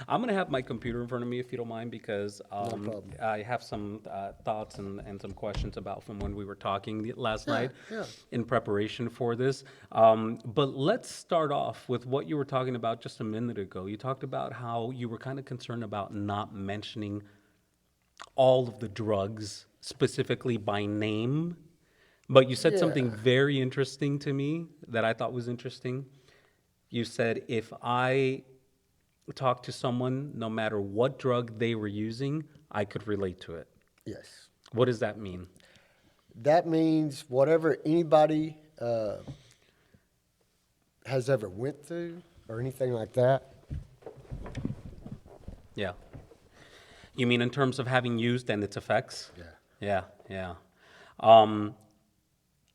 I'm going to have my computer in front of me if you don't mind, because No problem. I have some thoughts and some questions about from when we were talking last Yeah, night yeah. in preparation for this. But let's start off with what you were talking about just a minute ago. You talked about how you were kind of concerned about not mentioning all of the drugs specifically by name. But you said something Yeah. very interesting to me that I thought was interesting. You said, if I talk to someone, no matter what drug they were using, I could relate to it. Yes. What does that mean? That means whatever anybody has ever went through or anything like that. Yeah. You mean in terms of having used and its effects? Yeah. Yeah, yeah. Um,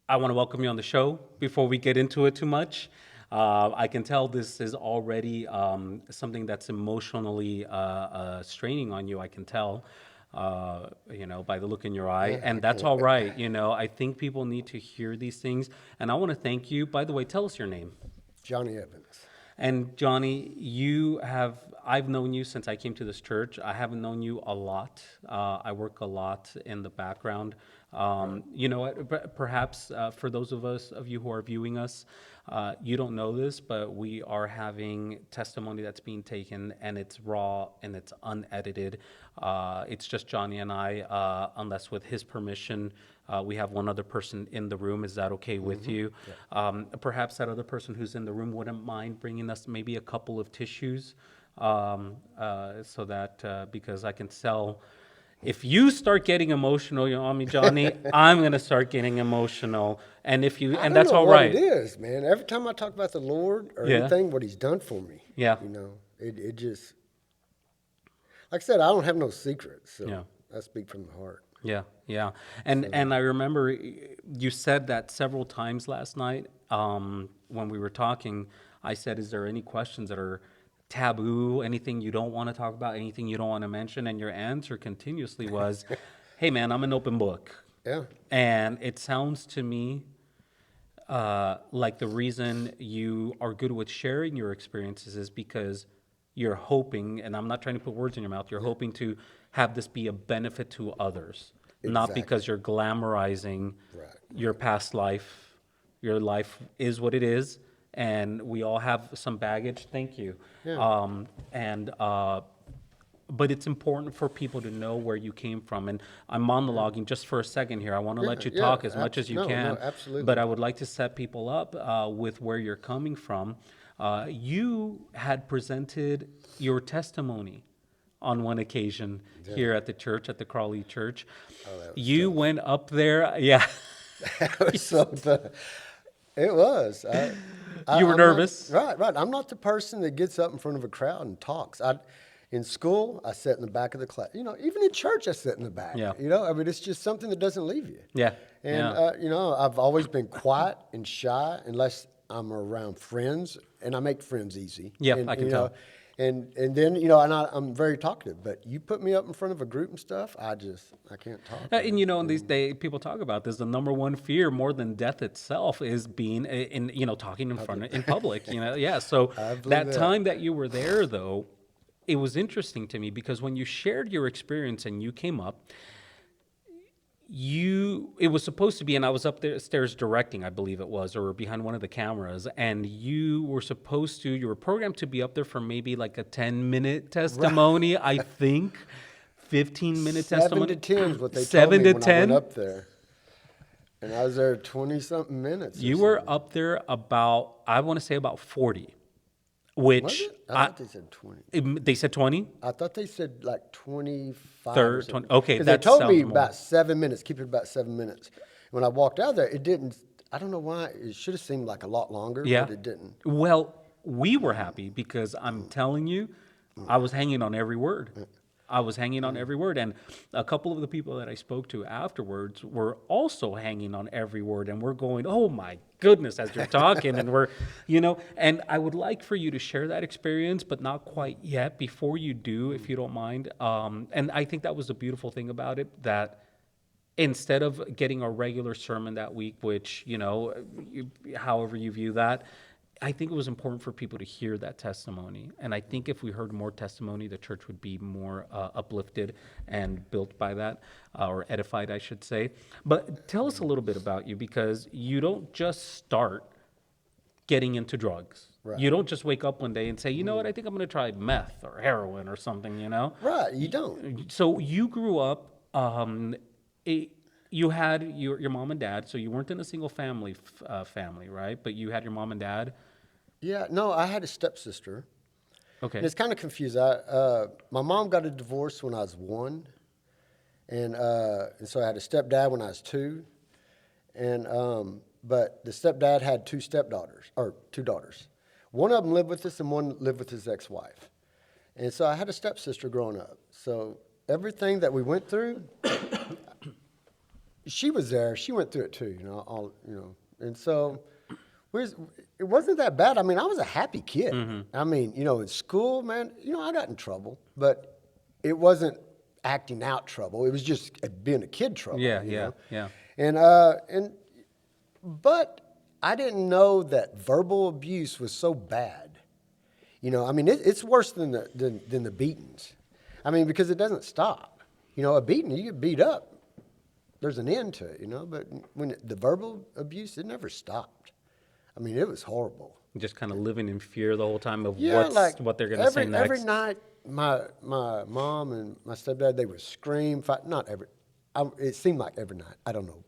I want to welcome you on the show. Before we get into it too much, I can tell this is already something that's emotionally straining on you. I can tell, by the look in your eye, Yeah, I and that's can't. all right. I think people need to hear these things, and I want to thank you. By the way, tell us your name. Johnny Evans. And Johnny, I've known you since I came to this church. I haven't known you a lot. I work a lot in the background. You know what? Perhaps for those of you who are viewing us, you don't know this, but we are having testimony that's being taken, and it's raw and it's unedited. It's just Johnny and I, unless with his permission. We have one other person in the room. Is that okay with you? Perhaps that other person who's in the room wouldn't mind bringing us maybe a couple of tissues, so that because I can tell if you start getting emotional, on me, Johnny, I'm gonna start getting emotional, and if you, I and don't that's know all what it right. is, man. Every time I talk about the Lord or Yeah, anything, what He's done for me, yeah, it just, like I said, I don't have no secrets, so yeah. I speak from the heart. Yeah, yeah, and I remember you said that several times last night when we were talking. I said, "Is there any questions that are taboo? Anything you don't want to talk about? Anything you don't want to mention?" And your answer continuously was, "Hey, man, I'm an open book." Yeah, And it sounds to me like the reason you are good with sharing your experiences is because you're hoping, and I'm not trying to put words in your mouth, you're hoping to have this be a benefit to others, not exactly. because you're glamorizing Right, your right. past life. Your life is what it is, and we all have some baggage. Thank you. Yeah. And but it's important for people to know where you came from. And I'm monologuing just for a second here. I want to Yeah, let you yeah. talk as much as you No, no, can, but absolutely. I would like to set people up with where you're coming from. You had presented your testimony on one occasion Yeah. here at the church, at the Crawley Church. Oh, that was You tough. went up there, yeah. That was so tough. It was. You were I'm not nervous. right, right. I'm not the person that gets up in front of a crowd and talks. In school, I sat in the back of the class. Even in church, I sit in the back. Yeah, I mean, it's just something that doesn't leave you. yeah, And yeah. I've always been quiet and shy unless I'm around friends, and I make friends easy. Yep, And I can tell. and then I'm very talkative. But you put me up in front of a group and stuff, I can't talk, And man. in these days, people talk about this. The number one fear, more than death itself, is being talking in front Public. in public. Yeah. So I believe that that. time that you were there, though, it was interesting to me because when you shared your experience and you came up, it was supposed to be, and I was up there stairs directing, I believe it was, or behind one of the cameras, and you were programmed to be up there for maybe like a 10-minute Right. testimony, I think, 15-minute 7 to testimony, 10 is what they told seven me to when I went ten. up there. And I was there 20 something minutes or You were something. up there about, I want to say about 40, Was which it? I thought they said 20. they said 20, I thought they said like 25 or third, something. 20. Okay, Because they that told me sounds more. about 7 minutes, keep it about 7 minutes. When I walked out there, it didn't, I don't know why, it should have seemed like a lot longer, Yeah. but it didn't. Well, we were happy because I'm telling you, I was hanging on every word. I was hanging on every word. And a couple of the people that I spoke to afterwards were also hanging on every word. And we're going, oh my goodness, as you're talking. And and I would like for you to share that experience, but not quite yet. Before you do, if you don't mind. And I think that was the beautiful thing about it, that instead of getting a regular sermon that week, which, however you view that, I think it was important for people to hear that testimony. And I think if we heard more testimony, the church would be more uplifted and built by that, or edified, I should say. But tell us a little bit about you, because you don't just start getting into drugs. Right. You don't just wake up one day and say, you know what, I think I'm going to try meth or heroin or something, you know? Right, you don't. So you grew up, you had your mom and dad, so you weren't in a single family, right? But you had your mom and dad. Yeah, no, I had a stepsister. Okay. And it's kind of confused. My mom got a divorce when I was 1, and so I had a stepdad when I was 2, and but the stepdad had 2 stepdaughters, or 2 daughters. One of them lived with us, and one lived with his ex-wife. And so I had a stepsister growing up. So everything that we went through, she was there. She went through it too, And so it wasn't that bad. I mean, I was a happy kid. I mean, in school, man, I got in trouble, but it wasn't acting out trouble. It was just being a kid trouble. Yeah. But I didn't know that verbal abuse was so bad. I mean, it's worse than the beatings. I mean, because it doesn't stop. A beating, you get beat up, there's an end to it, But when the verbal abuse, it never stopped. I mean, it was horrible. Just kind of living in fear the whole time of what they're going to say next. Every night, my mom and my stepdad, they would scream, fight. Not every. It seemed like every night. I don't know,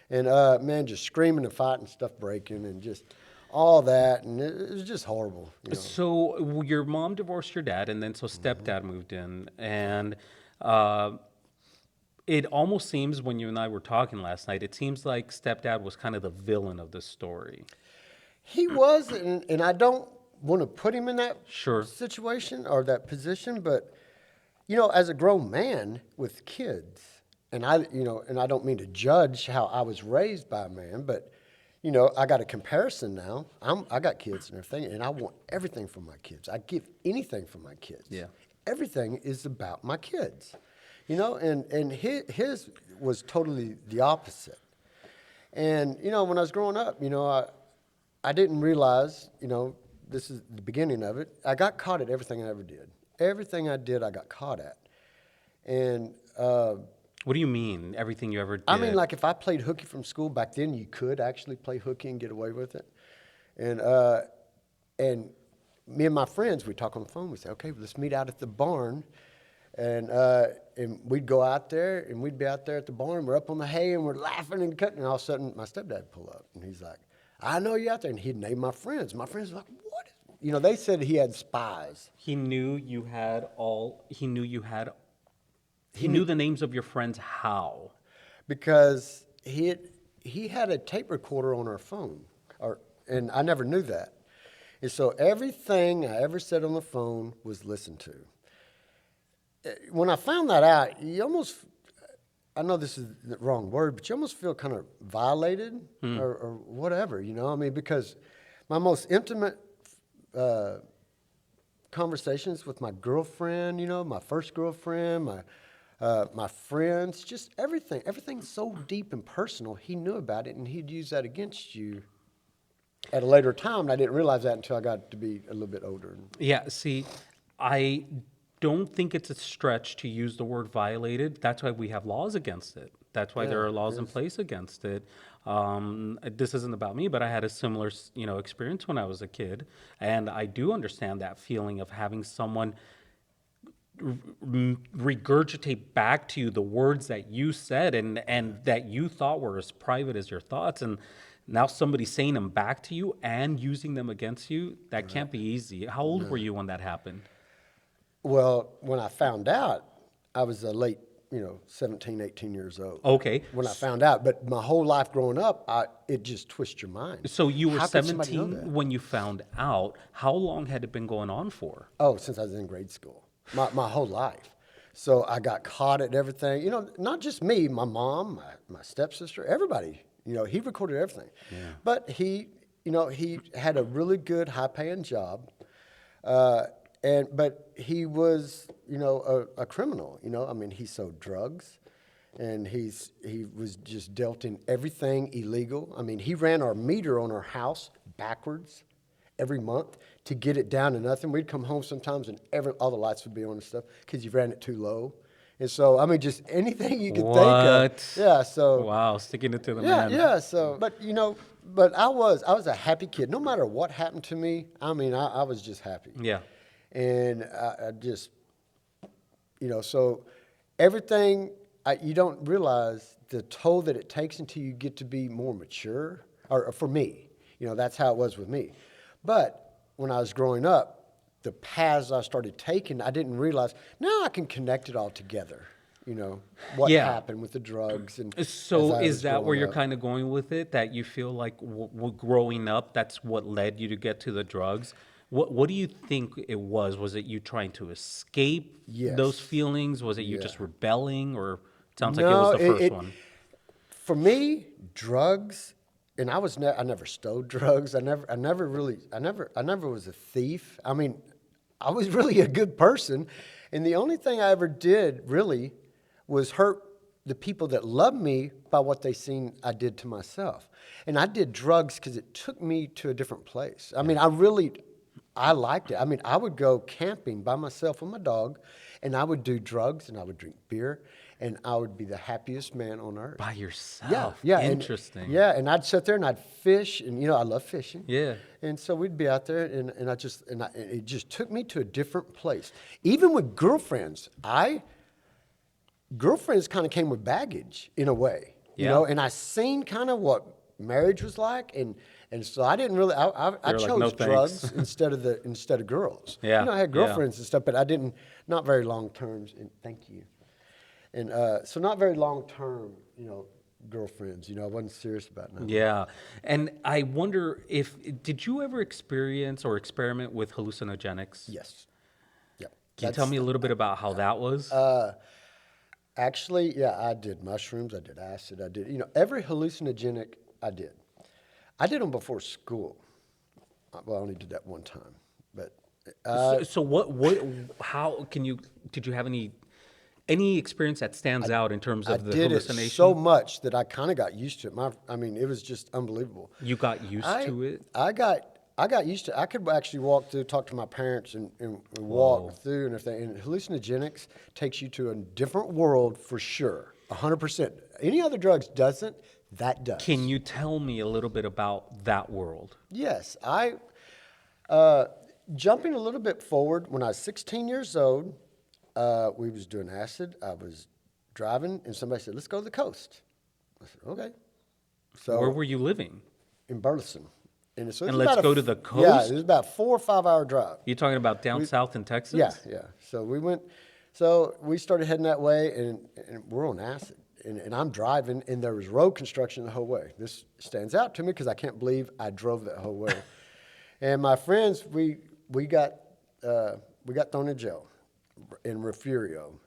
And man, just screaming and fighting, stuff breaking, and just all that, and it was just horrible. So your mom divorced your dad, and then so stepdad moved in, and it almost seems, when you and I were talking last night, it seems like stepdad was kind of the villain of this story. He was, and I don't want to put him in that Sure. situation or that position, but as a grown man with kids, and I don't mean to judge how I was raised by a man, but I got a comparison now. I got kids and everything, and I want everything from my kids. I give anything for my kids. Yeah. Everything is about my kids, and his was totally the opposite. And when I was growing up, I didn't realize, this is the beginning of it. I got caught at everything I ever did. Everything I did, I got caught at. And what do you mean, everything you ever did? I mean, like if I played hooky from school, back then you could actually play hooky and get away with it. And me and my friends, we'd talk on the phone. We'd say, okay, let's meet out at the barn. And we'd go out there, and we'd be out there at the barn. We're up on the hay, and we're laughing and cutting. And all of a sudden, my stepdad would pull up, and he's like, I know you out there. And he'd name my friends. My friends were like, what? They said he had spies. He knew you had He knew the names of your friends. How? Because he had a tape recorder on our phone, and I never knew that. And so everything I ever said on the phone was listened to. When I found that out, I know this is the wrong word, but you almost feel kind of violated or whatever, I mean, because my most intimate conversations with my girlfriend, my first girlfriend, my friends, just everything's so deep and personal. He knew about it, and he'd use that against you at a later time. And I didn't realize that until I got to be a little bit older. Yeah, see, I don't think it's a stretch to use the word violated. That's why we have laws against it. That's why there are laws in place against it. This isn't about me, but I had a similar, experience when I was a kid, and I do understand that feeling of having someone regurgitate back to you the words that you said and that you thought were as private as your thoughts, and now somebody's saying them back to you and using them against you. That can't be easy. How old were you when that happened? Well, when I found out, I was a late, 17, 18 years old. Okay. When I found out, but my whole life growing up, it just twists your mind. So you were How could somebody know 17 that? when you found out. How long had it been going on for? Oh, since I was in grade school, my whole life. So I got caught at everything. Not just me, my mom, my stepsister, everybody. He recorded everything. Yeah. But he had a really good, high-paying job. But he was, a criminal. I mean, he sold drugs, and he was just dealt in everything illegal. I mean, he ran our meter on our house backwards every month to get it down to nothing. We'd come home sometimes and all the lights would be on and stuff because you ran it too low. And so, I mean, just anything you could think of. What? Yeah, so. Wow, sticking it to the Yeah, man. yeah. So, but but I was a happy kid. No matter what happened to me, I mean, I was just happy. Yeah. And I just, so everything, you don't realize the toll that it takes until you get to be more mature. Or for me, that's how it was with me. But when I was growing up, the paths I started taking, I didn't realize. Now I can connect it all together. What Yeah. happened with the drugs and. So as I is was that where growing you're up. kind of going with it? That you feel like growing up, that's what led you to get to the drugs? What do you think it was? Was it you trying to escape those Yes. feelings? Was it you Yeah. just rebelling? Or it sounds like it was No, the first one. For me, drugs, and I never stole drugs. I never was a thief. I mean, I was really a good person, and the only thing I ever did really was hurt the people that loved me by what they seen I did to myself. And I did drugs because it took me to a different place. I mean, I liked it. I mean, I would go camping by myself with my dog, and I would do drugs, and I would drink beer, and I would be the happiest man on earth. By yourself. Yeah. Interesting. And I'd sit there and I'd fish, and I love fishing. Yeah. And so we'd be out there, and it just took me to a different place. Even with girlfriends, girlfriends kind of came with baggage in a way, Yeah. and I seen kind of what marriage was like, and so I didn't really. I You're like, chose "No, thanks." drugs instead of girls. Yeah, I had yeah. girlfriends and stuff, but I didn't. Not very long terms. And thank you. And so not very long term, girlfriends. I wasn't serious about nothing. Yeah. And I wonder did you ever experience or experiment with hallucinogenics? Yes. Yeah. Can you tell me a little bit about how that was? Actually, yeah, I did mushrooms. I did acid. I did, every hallucinogenic I did. I did them before school. Well, I only did that one time, but how did you have any experience that stands out in terms I of the did it hallucination? so much that I kind of got used to it. I mean, it was just unbelievable. You got used to it? I got used to it. I could actually walk through, talk to my parents, and walk through and everything. And hallucinogenics takes you to a different world for sure, 100%. Any other drugs doesn't. That does. Can you tell me a little bit about that world? Yes, jumping a little bit forward, when I was 16 years old, we was doing acid. I was driving, and somebody said, "Let's go to the coast." I said, "Okay." So Where were you living? in Burleson, and so it And was let's about go to the Yeah, coast? it was about 4 or 5 hour drive. You talking about down south in Texas? Yeah. So we went. So we started heading that way, and we're on acid. And I'm driving, and there was road construction the whole way. This stands out to me because I can't believe I drove that whole way. And my friends, we got thrown in jail in Refugio.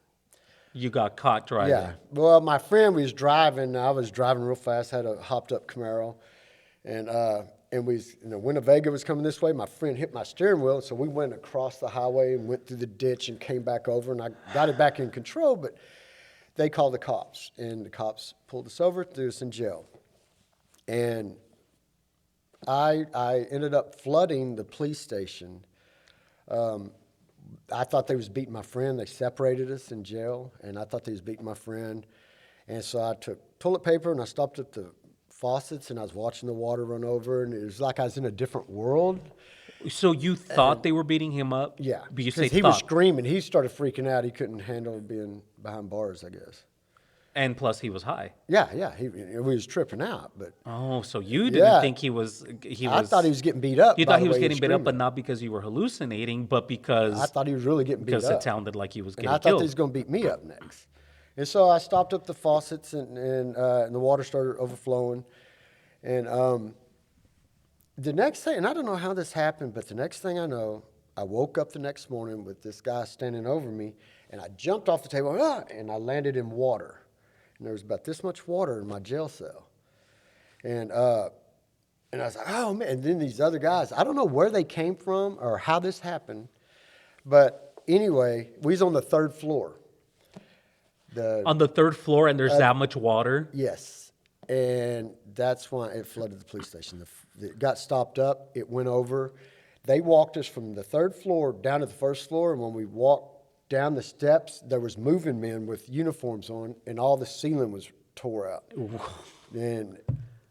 You got caught driving. Yeah. Well, my friend was driving. I was driving real fast. Had a hopped up Camaro, and Winnebago was coming this way. My friend hit my steering wheel, so we went across the highway and went through the ditch and came back over, and I got it back in control, but. They called the cops, and the cops pulled us over, threw us in jail. And I ended up flooding the police station. I thought they was beating my friend. They separated us in jail, and I thought they was beating my friend. And so I took toilet paper, and I stopped at the faucets, and I was watching the water run over, and it was like I was in a different world. So you thought they were beating him up? Yeah, But you because say he was thought. screaming. He started freaking out. He couldn't handle being behind bars, I guess. And plus he was high. Yeah, he was tripping out. But Oh, so you didn't Yeah. think he was I thought he was getting beat up. You by thought the he was way getting beat up, but screaming. not because you were hallucinating, but because I thought he was really getting beat up. it sounded like he was And getting I thought killed. he was going to beat me up next. And so I stopped up the faucets, and the water started overflowing. And the next thing, and I don't know how this happened, but the next thing I know, I woke up the next morning with this guy standing over me, and I jumped off the table, and I landed in water. And there was about this much water in my jail cell. And I was like, oh, man. And then these other guys, I don't know where they came from or how this happened. But anyway, we was on the 3rd floor. The On the third floor, and there's that much water. Yes, and that's why it flooded the police station. It got stopped up. It went over. They walked us from the third floor down to the first floor, and when we walked down the steps, there was moving men with uniforms on, and all the ceiling was tore out. And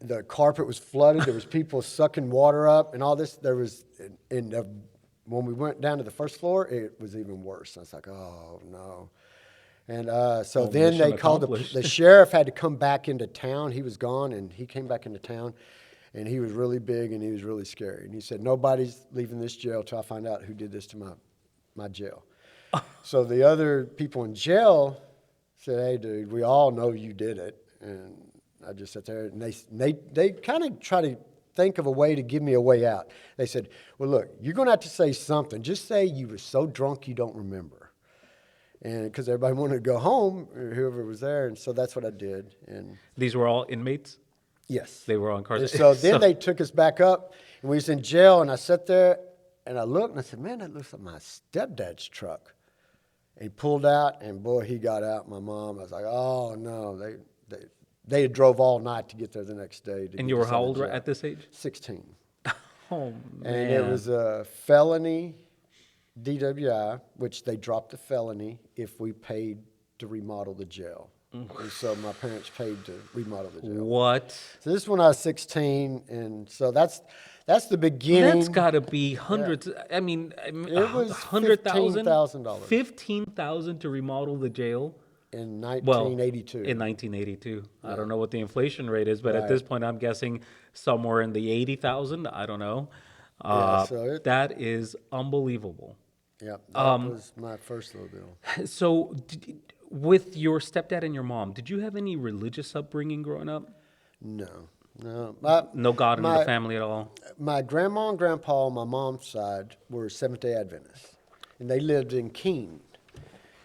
the carpet was flooded. There was people sucking water up, and all this. There was, and when we went down to the first floor, it was even worse. I was like, oh no. And so Well, then mission they called accomplished. the sheriff had to come back into town. He was gone, and he came back into town, and he was really big and he was really scary. And he said, nobody's leaving this jail till I find out who did this to my jail. So the other people in jail said, hey, dude, we all know you did it. And I just sat there, and they kind of try to think of a way to give me a way out. They said, well, look, you're going to have to say something. Just say you were so drunk you don't remember. And because everybody wanted to go home, whoever was there, and so that's what I did. And These were all inmates. yes, They were on cars. And so then they took us back up, and we was in jail. And I sat there, and I looked, and I said, "Man, that looks like my stepdad's truck." And he pulled out, and boy, he got out. My mom, I was like, "Oh no!" They had drove all night to get there the next day. And you were how old at this age? 16. Oh man. And it was a felony DWI, which they dropped the felony if we paid to remodel the jail. And so my parents paid to remodel the jail. What? So this is when I was 16, and so that's the beginning. That's got to be hundreds. I mean, It was $100,000. $15,000 $15,000 to remodel the jail. in Well, 1982. in 1982. I don't know what the inflation rate is, but at Right. this point, I'm guessing somewhere in the 80,000. I don't know. so That is unbelievable. Yeah, that was my first little deal. So, with your stepdad and your mom, did you have any religious upbringing growing up? No. No God in the my- family at all? My grandma and grandpa on my mom's side were Seventh-day Adventists, and they lived in Keene.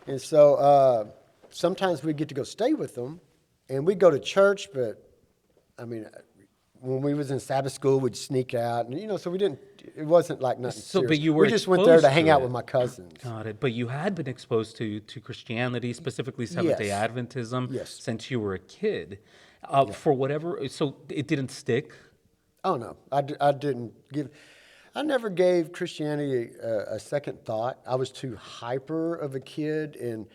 And so sometimes we'd get to go stay with them, and we'd go to church, but, I mean, when we was in Sabbath school, we'd sneak out, and, so we didn't, it wasn't like nothing So, but serious. you were We just went there to exposed hang to out it. with my cousins. Got it. But you had been exposed to Christianity, specifically Seventh-day Yes. Adventism, Yes. since you were a kid. For whatever, so it didn't stick? Oh, no, I never gave Christianity a second thought. I was too hyper of a kid, and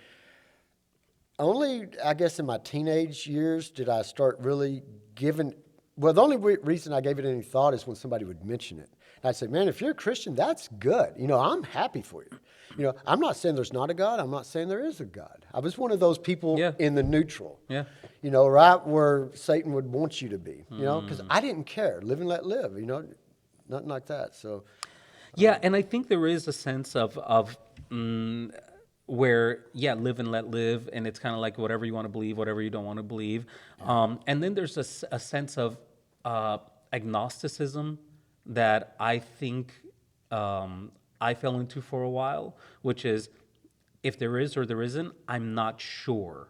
only, I guess, in my teenage years did I start really giving. Well, the only reason I gave it any thought is when somebody would mention it. And I'd say, man, if you're a Christian, that's good. I'm happy for you. I'm not saying there's not a God. I'm not saying there is a God. I was one of those people Yeah. in the neutral. Yeah. Right where Satan would want you to be. Because I didn't care. Live and let live. Nothing like that. So. Yeah, and I think there is a sense of where, live and let live, and it's kind of like whatever you want to believe, whatever you don't want to believe. And then there's a sense of agnosticism that I think I fell into for a while, which is if there is or there isn't, I'm not sure.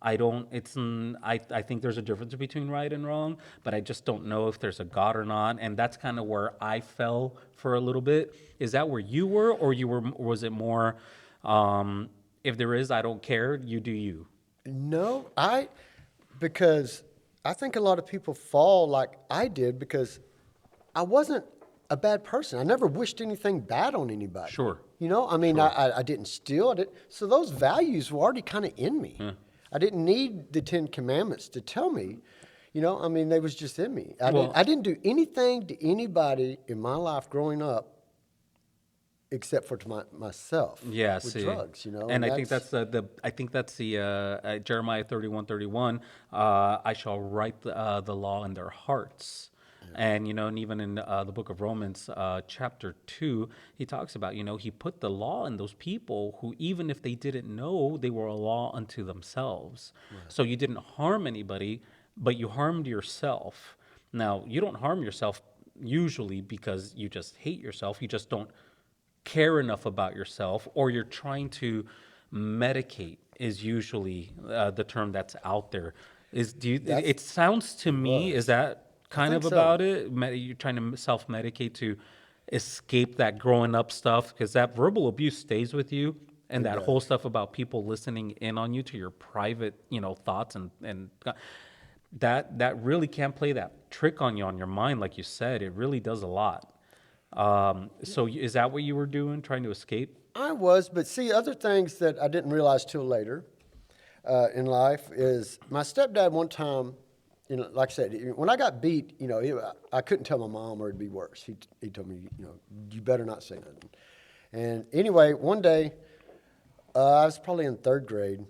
I think there's a difference between right and wrong, but I just don't know if there's a God or not. And that's kind of where I fell for a little bit. Is that where you were, or was it more, if there is, I don't care, you do you? No, because I think a lot of people fall like I did because I wasn't a bad person. I never wished anything bad on anybody. Sure. I didn't steal. So those values were already kind of in me. I didn't need the 10 Commandments to tell me. They was just in me. I didn't do anything to anybody in my life growing up except for to myself. Yeah, with drugs. And I think that's the Jeremiah 31:31. I shall write the law in their hearts. And, and even in the book of Romans, chapter 2, he talks about, he put the law in those people who, even if they didn't know, they were a law unto themselves. Right. So you didn't harm anybody, but you harmed yourself. Now, you don't harm yourself usually because you just hate yourself. You just don't care enough about yourself, or you're trying to medicate is usually the term that's out there. It sounds to me, is that kind of about it? You're trying to self-medicate to escape that growing up stuff, because that verbal abuse stays with you, And It that whole does. stuff about people listening in on you to your private, thoughts and that really can play that trick on you on your mind, like you said. It really does a lot. So is that what you were doing, trying to escape? I was, but see, other things that I didn't realize till later in life is my stepdad one time, like I said, when I got beat, I couldn't tell my mom or it'd be worse. He told me, you better not say nothing. And anyway, one day, I was probably in third grade,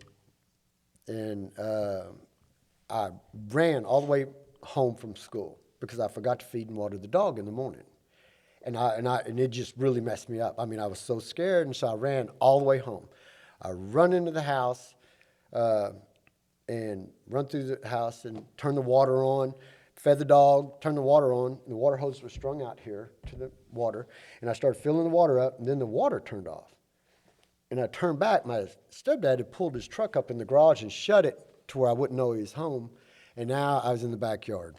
and I ran all the way home from school because I forgot to feed and water the dog in the morning. And it just really messed me up. I mean, I was so scared, and so I ran all the way home. I run into the house, and run through the house and turn the water on, fed the dog, turned the water on. The water hose was strung out here to the water, and I started filling the water up, and then the water turned off. And I turned back. My stepdad had pulled his truck up in the garage and shut it to where I wouldn't know he was home, and now I was in the backyard.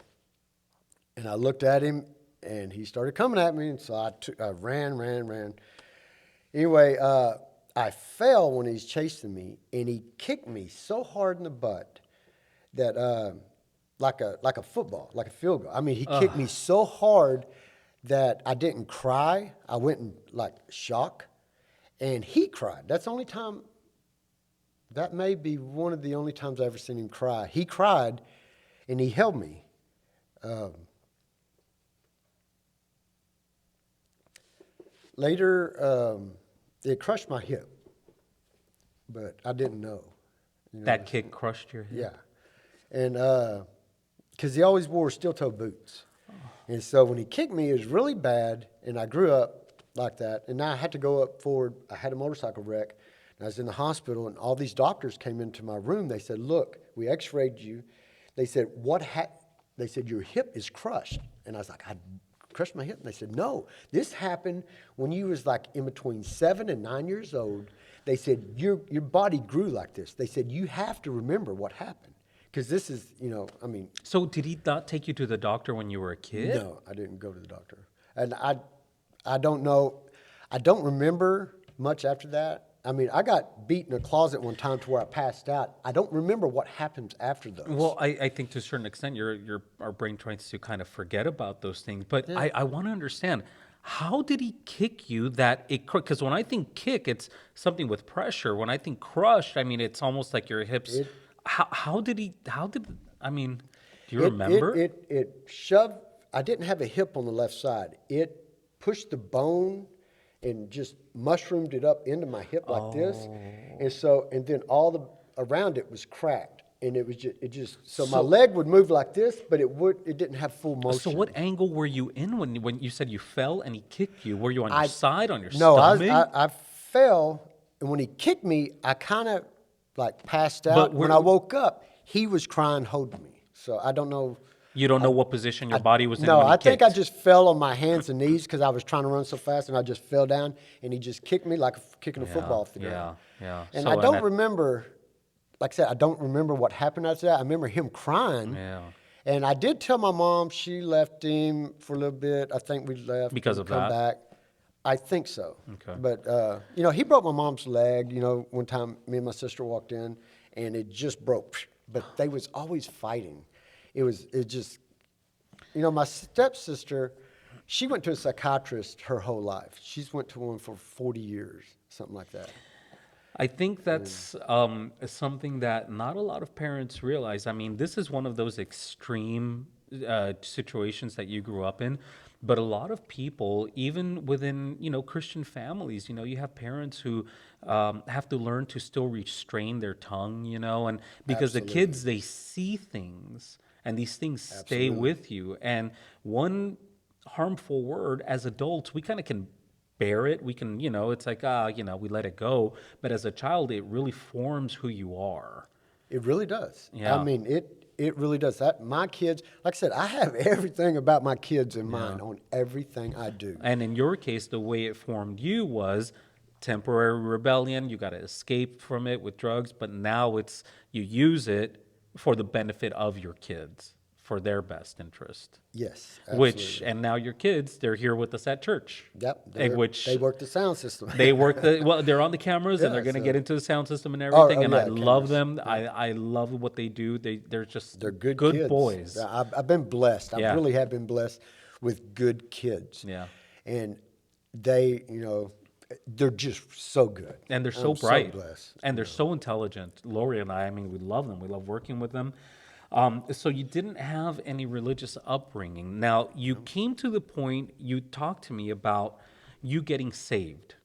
And I looked at him, and he started coming at me, and so I ran. Anyway, I fell when he's chasing me, and he kicked me so hard in the butt that, like a football, like a field goal. I mean, he kicked me so hard that I didn't cry. I went in like shock, and he cried. That's the only time. That may be one of the only times I've ever seen him cry. He cried, and he held me. Later, it crushed my hip, but I didn't know. That kick crushed your hip? Yeah. And because he always wore steel-toe boots. And so when he kicked me, it was really bad, and I grew up like that. And now I had to go up forward. I had a motorcycle wreck, and I was in the hospital, and all these doctors came into my room. They said, look, we x-rayed you. They said, they said, your hip is crushed. And I was like, I crushed my hip. And they said, no, this happened when you was like in between 7 and 9 years old. They said, your body grew like this. They said, you have to remember what happened. Because this is, I mean. So did he not take you to the doctor when you were a kid? No, I didn't go to the doctor. And I don't know. I don't remember much after that. I mean, I got beat in a closet one time to where I passed out. I don't remember what happens after those. Well, I think to a certain extent, our brain tries to kind of forget about those things. But yeah. I want to understand, how did he kick you that it, because when I think kick, it's something with pressure. When I think crushed, I mean, it's almost like your hips. I mean, do you remember? It shoved, I didn't have a hip on the left side. It pushed the bone and just mushroomed it up into my hip like this. And then around it was cracked. And it just so my leg would move like this, but it didn't have full motion. So what angle were you in when you said you fell and he kicked you? Were you on your side, on your stomach? No, I fell, and when he kicked me, I kind of like passed out. But when I woke up, he was crying, holding me. So I don't know. You don't know what position your body was in? No, when he I think kicked. I just fell on my hands and knees because I was trying to run so fast, and I just fell down, and he just kicked me like kicking a football off the ground. Yeah. And I don't remember, like I said, I don't remember what happened after that. I remember him crying. Yeah. And I did tell my mom. She left him for a little bit. I think we left because of come that. Back. I think so. Okay. But he broke my mom's leg. One time me and my sister walked in, and it just broke. But they was always fighting. It just. My stepsister, she went to a psychiatrist her whole life. She's went to one for 40 years, something like that. I think that's something that not a lot of parents realize. I mean, this is one of those extreme situations that you grew up in. But a lot of people, even within, Christian families, you have parents who have to learn to still restrain their tongue, and because the kids, they see things. And these things stay with you. And one harmful word, as adults, we kind of can bear it. We can, it's like, we let it go. But as a child, it really forms who you are. It really does. Yeah. I mean, it really does. My kids, like I said, I have everything about my kids in mind on everything I do. And in your case, the way it formed you was temporary rebellion. You got to escape from it with drugs. But now you use it for the benefit of your kids, for their best interest. Yes, Which, absolutely. and now your kids, they're here with us at church. Yep, And which they work the sound system. they work well, they're on the cameras and they're Yeah, going to get so into the sound system and oh everything. And I yeah, love cameras. them. Yeah. I love what they do. They're just They're good good kids. boys. I've been blessed. I Yeah. really have been blessed with good kids. Yeah. And they, they're just so good. And they're so I'm so bright blessed. and they're so intelligent. Lori and I mean, we love them. We love working with them. So you didn't have any religious upbringing. Now, you came to the point, you talked to me about you getting saved.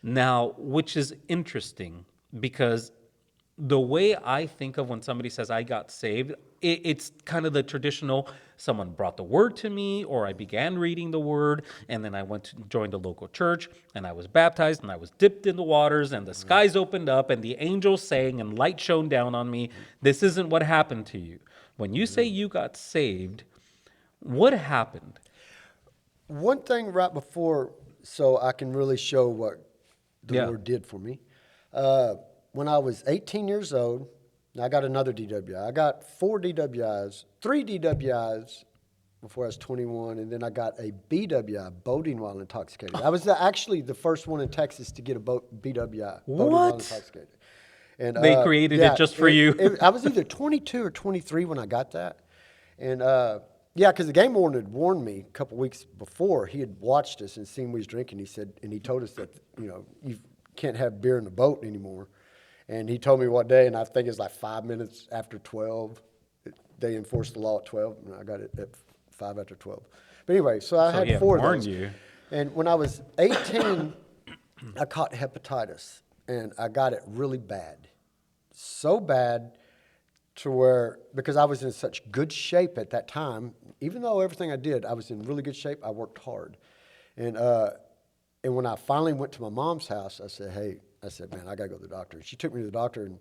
Now, which is interesting because the way I think of when somebody says I got saved, it's kind of the traditional someone brought the word to me, or I began reading the word, and then I went to join the local church, and I was baptized, and I was dipped in the waters, and the skies opened up, and the angels sang, and light shone down on me. This isn't what happened to you. When you say you got saved, what happened? One thing right before, so I can really show what the Yeah. Lord did for me. Uh, when I was 18 years old, I got another DWI. I got 4 DWIs, 3 DWIs before I was 21, and then I got a BWI, boating while intoxicated. I was actually the first one in Texas to get a BWI, boating while What? intoxicated. And They created it just for you. I was either 22 or 23 when I got that. And yeah, because the game warden had warned me a couple weeks before. He had watched us and seen we was drinking. He said, and he told us that, you can't have beer in the boat anymore. And he told me what day, and I think it's like 5 minutes after 12. They enforced the law at 12, and I got it at 5 after 12. But anyway, so I So had he had 4 of warned those. you. And when I was 18, I caught hepatitis, and I got it really bad. So bad to where, because I was in such good shape at that time, even though everything I did, I was in really good shape, I worked hard. And when I finally went to my mom's house, I said, hey, man, I got to go to the doctor. She took me to the doctor, and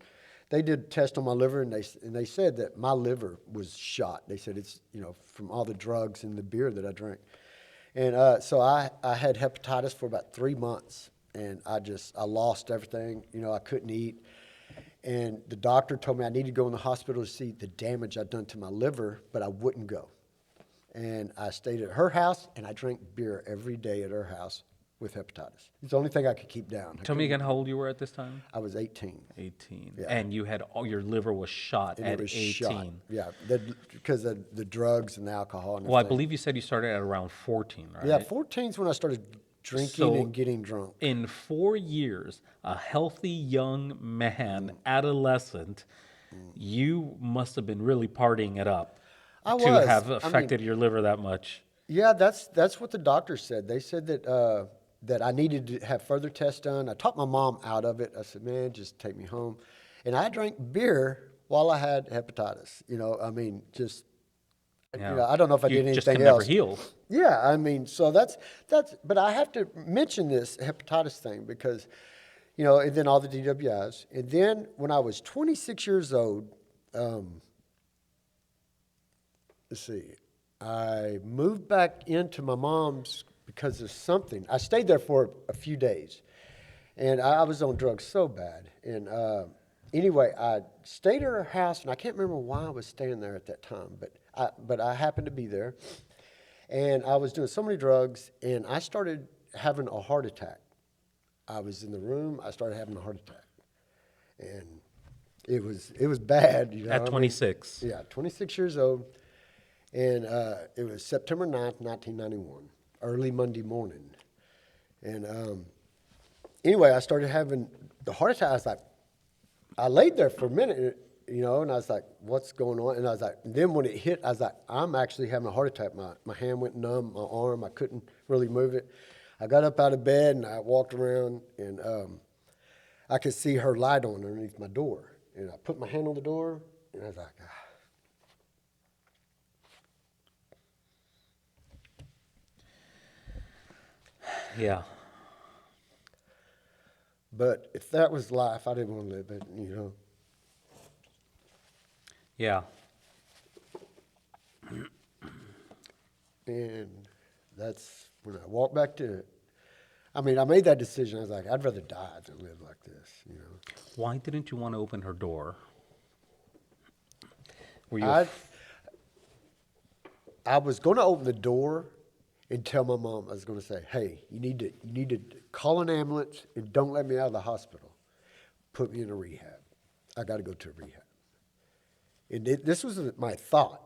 they did a test on my liver, and they said that my liver was shot. They said it's, from all the drugs and the beer that I drank. And so I had hepatitis for about 3 months, and I lost everything. I couldn't eat. And the doctor told me I needed to go in the hospital to see the damage I'd done to my liver, but I wouldn't go. And I stayed at her house, and I drank beer every day at her house with hepatitis. It's the only thing I could keep down. Tell me again how old you were at this time? I was 18. 18. Yeah. And you had your liver was shot And at it was 18. shot. Yeah, because of the drugs and the alcohol and Well, I everything. believe you said you started at around 14, right? Yeah, 14 is when I started drinking So- and getting drunk. In 4 years, a healthy young man, adolescent, you must have been really partying it up I to was. have I mean, affected your liver that much. Yeah, that's what the doctor said. They said that I needed to have further tests done. I talked my mom out of it. I said, man, just take me home. And I drank beer while I had hepatitis. Yeah. I don't know if I You did just anything can never else. heal. Yeah, so that's, but I have to mention this hepatitis thing because, and then all the DWIs. And then when I was 26 years old, let's see, I moved back into my mom's because of something. I stayed there for a few days, and I was on drugs so bad. And anyway, I stayed at her house, and I can't remember why I was staying there at that time, but I happened to be there. And I was doing so many drugs, and I started having a heart attack. I was in the room, I started having a heart attack. And it was bad. At 26. Yeah, 26 years old. And it was September 9th, 1991, early Monday morning. And anyway, I started having the heart attack. I was like, I laid there for a minute, and I was like, what's going on? And I was like, then when it hit, I was like, I'm actually having a heart attack. My hand went numb, my arm, I couldn't really move it. I got up out of bed, and I walked around, and I could see her light on underneath my door. And I put my hand on the door, and I was like, Yeah. But if that was life, I didn't want to live it, Yeah. And that's when I walked back to it. I made that decision. I was like, I'd rather die than live like this, Why didn't you want to open her door? Were you I, I was going to open the door and tell my mom. I was going to say, "Hey, you need to call an ambulance and don't let me out of the hospital. Put me in a rehab. I got to go to a rehab." And this was my thought,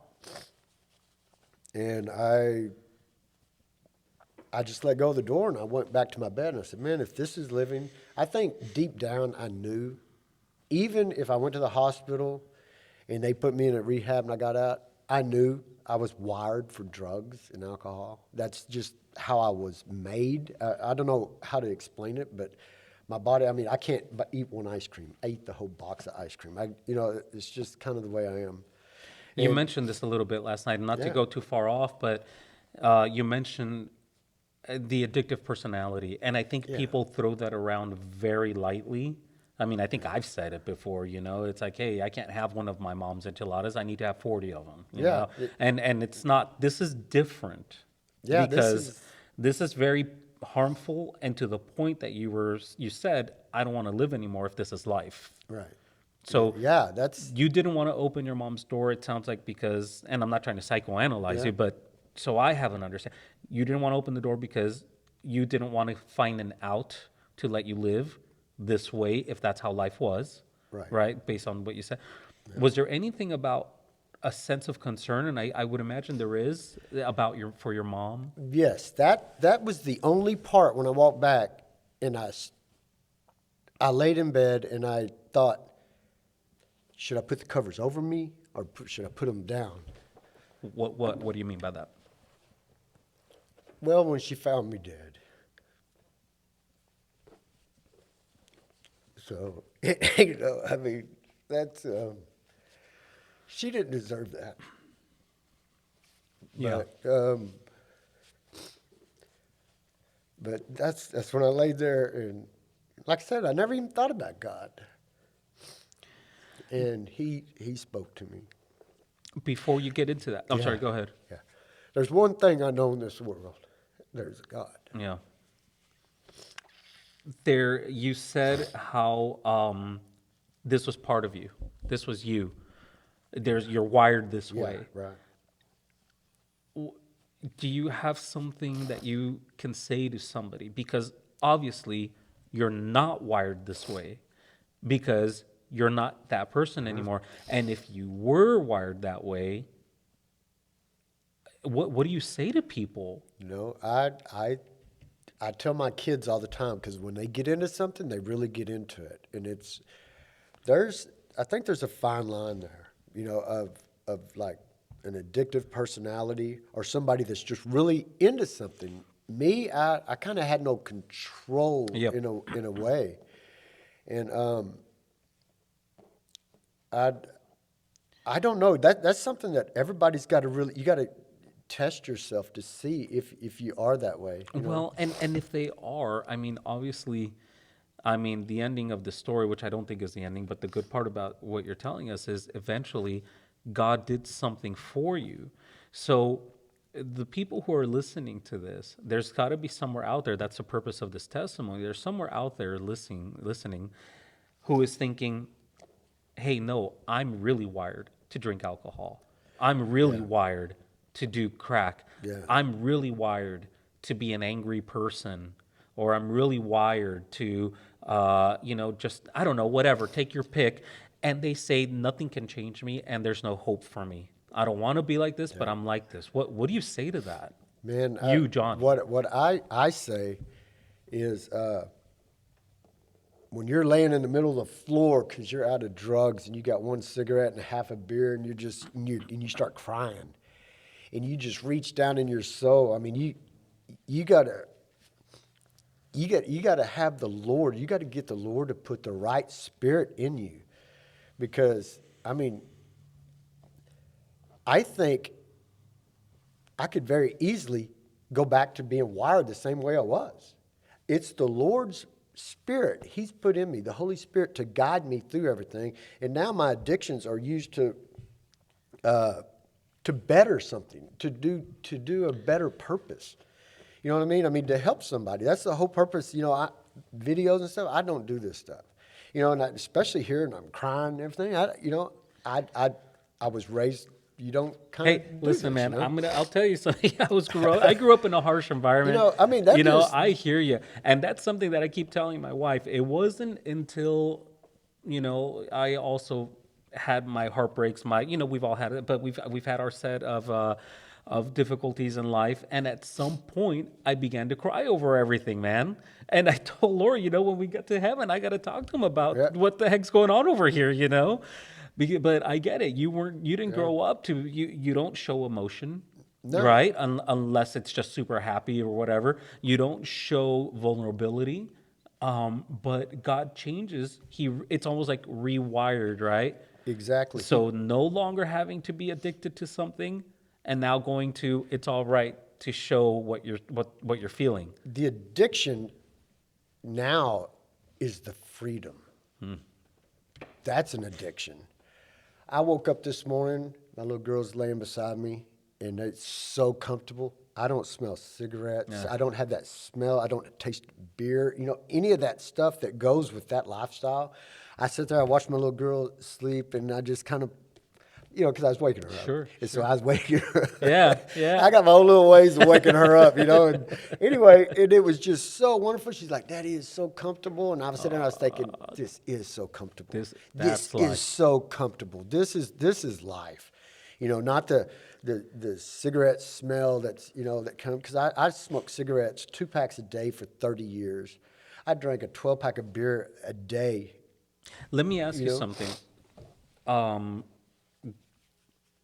and I just let go of the door and I went back to my bed and I said, "Man, if this is living," I think deep down I knew, even if I went to the hospital and they put me in a rehab and I got out, I knew I was wired for drugs and alcohol. That's just how I was made. I don't know how to explain it, but my body, I mean, I can't but eat one ice cream. I eat the whole box of ice cream. It's just kind of the way I am. You And mentioned this a little bit last night, not to yeah, go too far off, but you mentioned the addictive personality, and I think yeah, people throw that around very lightly. I mean, I think I've said it before. It's like, hey, I can't have one of my mom's enchiladas. I need to have 40 of them. yeah, And it's not. This is different yeah, this because is, this is very harmful, and to the point that you said, I don't want to live anymore if this is life. right. So Yeah, that's, you didn't want to open your mom's door, it sounds like, because, and I'm not trying to psychoanalyze yeah. you, but so I have an understanding. You didn't want to open the door because you didn't want to find an out to let you live this way, if that's how life was, Right. right? Based on what you said. Was there anything about a sense of concern, and I would imagine there is, about for your mom? Yes, that was the only part when I walked back and I laid in bed and I thought, should I put the covers over me or should I put them down? What do you mean by that? Well, when she found me dead. So, I mean, that's, she didn't deserve that. Yeah. But that's when I laid there and, like I said, I never even thought about God. And he spoke to me. Before you get into that, I'm Yeah. sorry, go ahead. Yeah. There's one thing I know in this world. There's God. Yeah. There, you said how this was part of you. This was you. You're wired this Yeah, way. right. Do you have something that you can say to somebody? Because obviously you're not wired this way because you're not that person anymore. And if you were wired that way, what do you say to people? You know, I tell my kids all the time because when they get into something, they really get into it, and I think there's a fine line there, of like an addictive personality or somebody that's just really into something. Me, I kind of had no control Yep. in a way, and I I don't know. That's something that everybody's got to you got to test yourself to see if you are that way. Well, and if they are, I mean, obviously, I mean, the ending of the story, which I don't think is the ending, but the good part about what you're telling us is eventually God did something for you. So the people who are listening to this, there's got to be somewhere out there. That's the purpose of this testimony. There's somewhere out there listening, who is thinking, hey, no, I'm really wired to drink alcohol. I'm really Yeah. wired to do crack. Yeah. I'm really wired to be an angry person, or I'm really wired to, just, I don't know, whatever, take your pick. And they say nothing can change me and there's no hope for me. I don't want to be like this, but I'm like this. What do you say to that? Man, You, Johnny. what I say is when you're laying in the middle of the floor because you're out of drugs and you got one cigarette and half a beer and you start crying and you just reach down in your soul. I mean, you gotta have the Lord. You got to get the Lord to put the right spirit in you, because I mean, I think I could very easily go back to being wired the same way I was. It's the Lord's Spirit He's put in me, the Holy Spirit, to guide me through everything. And now my addictions are used to better something, to do a better purpose. You know what I mean? I mean, to help somebody. That's the whole purpose. Videos and stuff. I don't do this stuff. And especially here, and I'm crying and everything. I was raised you don't kind Hey, of do listen, this, you man. know. I'll tell you something. I grew up in a harsh environment. I mean, that just I hear you, and that's something that I keep telling my wife. It wasn't until, I also had my heartbreaks. We've all had it, but we've had our set of difficulties in life, and at some point, I began to cry over everything, man. And I told Laura, when we get to heaven, I got to talk to him yeah, about what the heck's going on over here. But I get it. You didn't yeah. grow up to you don't show emotion, No, right? Unless it's just super happy or whatever. You don't show vulnerability. But God changes. It's almost like rewired, right? exactly. So no longer having to be addicted to something, and now going to it's all right to show what you're feeling. The addiction now is the freedom. That's an addiction. I woke up this morning, my little girl's laying beside me, and it's so comfortable. I don't smell cigarettes. Yeah. I don't have that smell. I don't taste beer. Any of that stuff that goes with that lifestyle. I sit there, I watch my little girl sleep, and I just kind of, because I was waking her up. Sure, And so sure. I was waking her up. Yeah, yeah. I got my own little ways of waking her up. And anyway, and it was just so wonderful. She's like, Daddy is so comfortable. And I was sitting there, I was thinking, this is so comfortable. That's This life. is so comfortable. This is life. Not the cigarette smell that comes, because I smoked cigarettes 2 packs a day for 30 years. I drank a 12-pack of beer a day. Let me ask You you know? something. Um,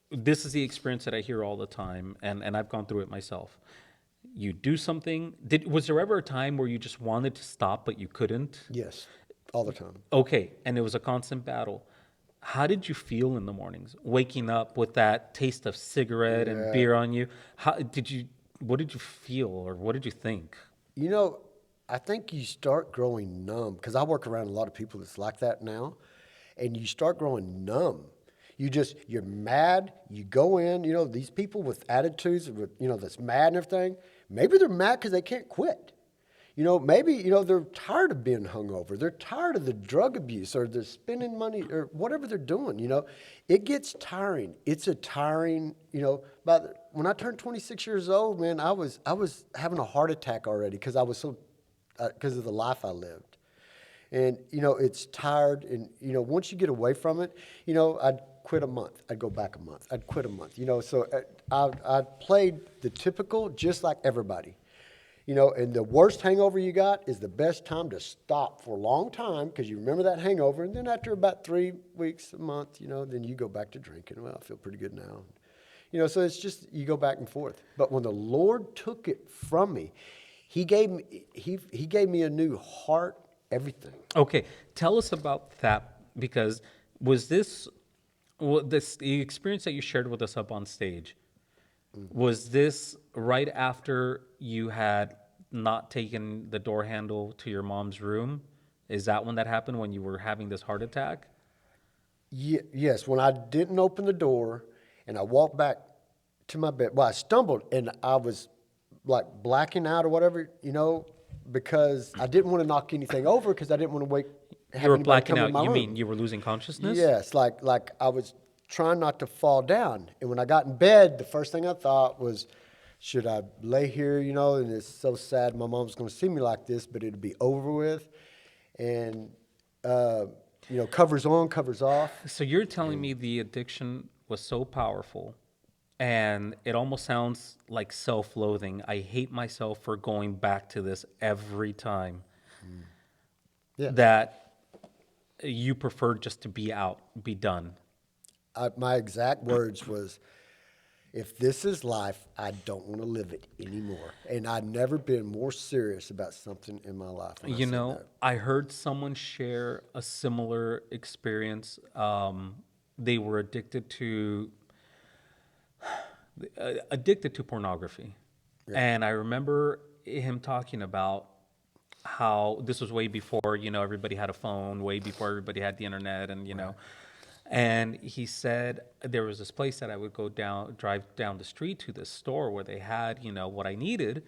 this is the experience that I hear all the time, and I've gone through it myself. You do something. Was there ever a time where you just wanted to stop but you couldn't? Yes, all the time. Okay, and it was a constant battle. How did you feel in the mornings, waking up with that taste of cigarette and Yeah. beer on you? What did you feel, or what did you think? You know, I think you start growing numb, because I work around a lot of people that's like that now, and you start growing numb. You're mad. You go in, these people with attitudes, that's mad and everything. Maybe they're mad because they can't quit. Maybe, they're tired of being hungover. They're tired of the drug abuse, or they're spending money, or whatever they're doing. It gets tiring. It's a tiring, when I turned 26 years old, man, I was having a heart attack already, because I was so, because of the life I lived. And, it's tired. And, once you get away from it, I'd quit a month. I'd go back a month. I'd quit a month. So I played the typical, just like everybody. And the worst hangover you got is the best time to stop for a long time, because you remember that hangover. And then after about 3 weeks, a month, then you go back to drinking. Well, I feel pretty good now. So it's just, you go back and forth. But when the Lord took it from me, he gave me a new heart, everything. Okay, tell us about that, because was this the experience that you shared with us up on stage? Was this right after you had not taken the door handle to your mom's room? Is that when that happened, when you were having this heart attack? Yes, when I didn't open the door and I walked back to my bed, well, I stumbled and I was like blacking out or whatever, because I didn't want to knock anything over, because I didn't want to have You were anybody blacking come in out. my You room. mean you were losing consciousness? Yes, like I was trying not to fall down. And when I got in bed, the first thing I thought was, should I lay here, and it's so sad my mom's going to see me like this, but it'd be over with. And, covers on, covers off. So you're telling me the addiction was so powerful, and it almost sounds like self-loathing. I hate myself for going back to this every time, Yes. that you prefer just to be out, be done. My exact words was, if this is life, I don't want to live it anymore. And I've never been more serious about something in my life. When I said that. I heard someone share a similar experience. They were addicted to pornography. Yeah. And I remember him talking about how this was way before, everybody had a phone, way before everybody had the internet, and. And he said there was this place that I would drive down the street to, this store where they had, what I needed.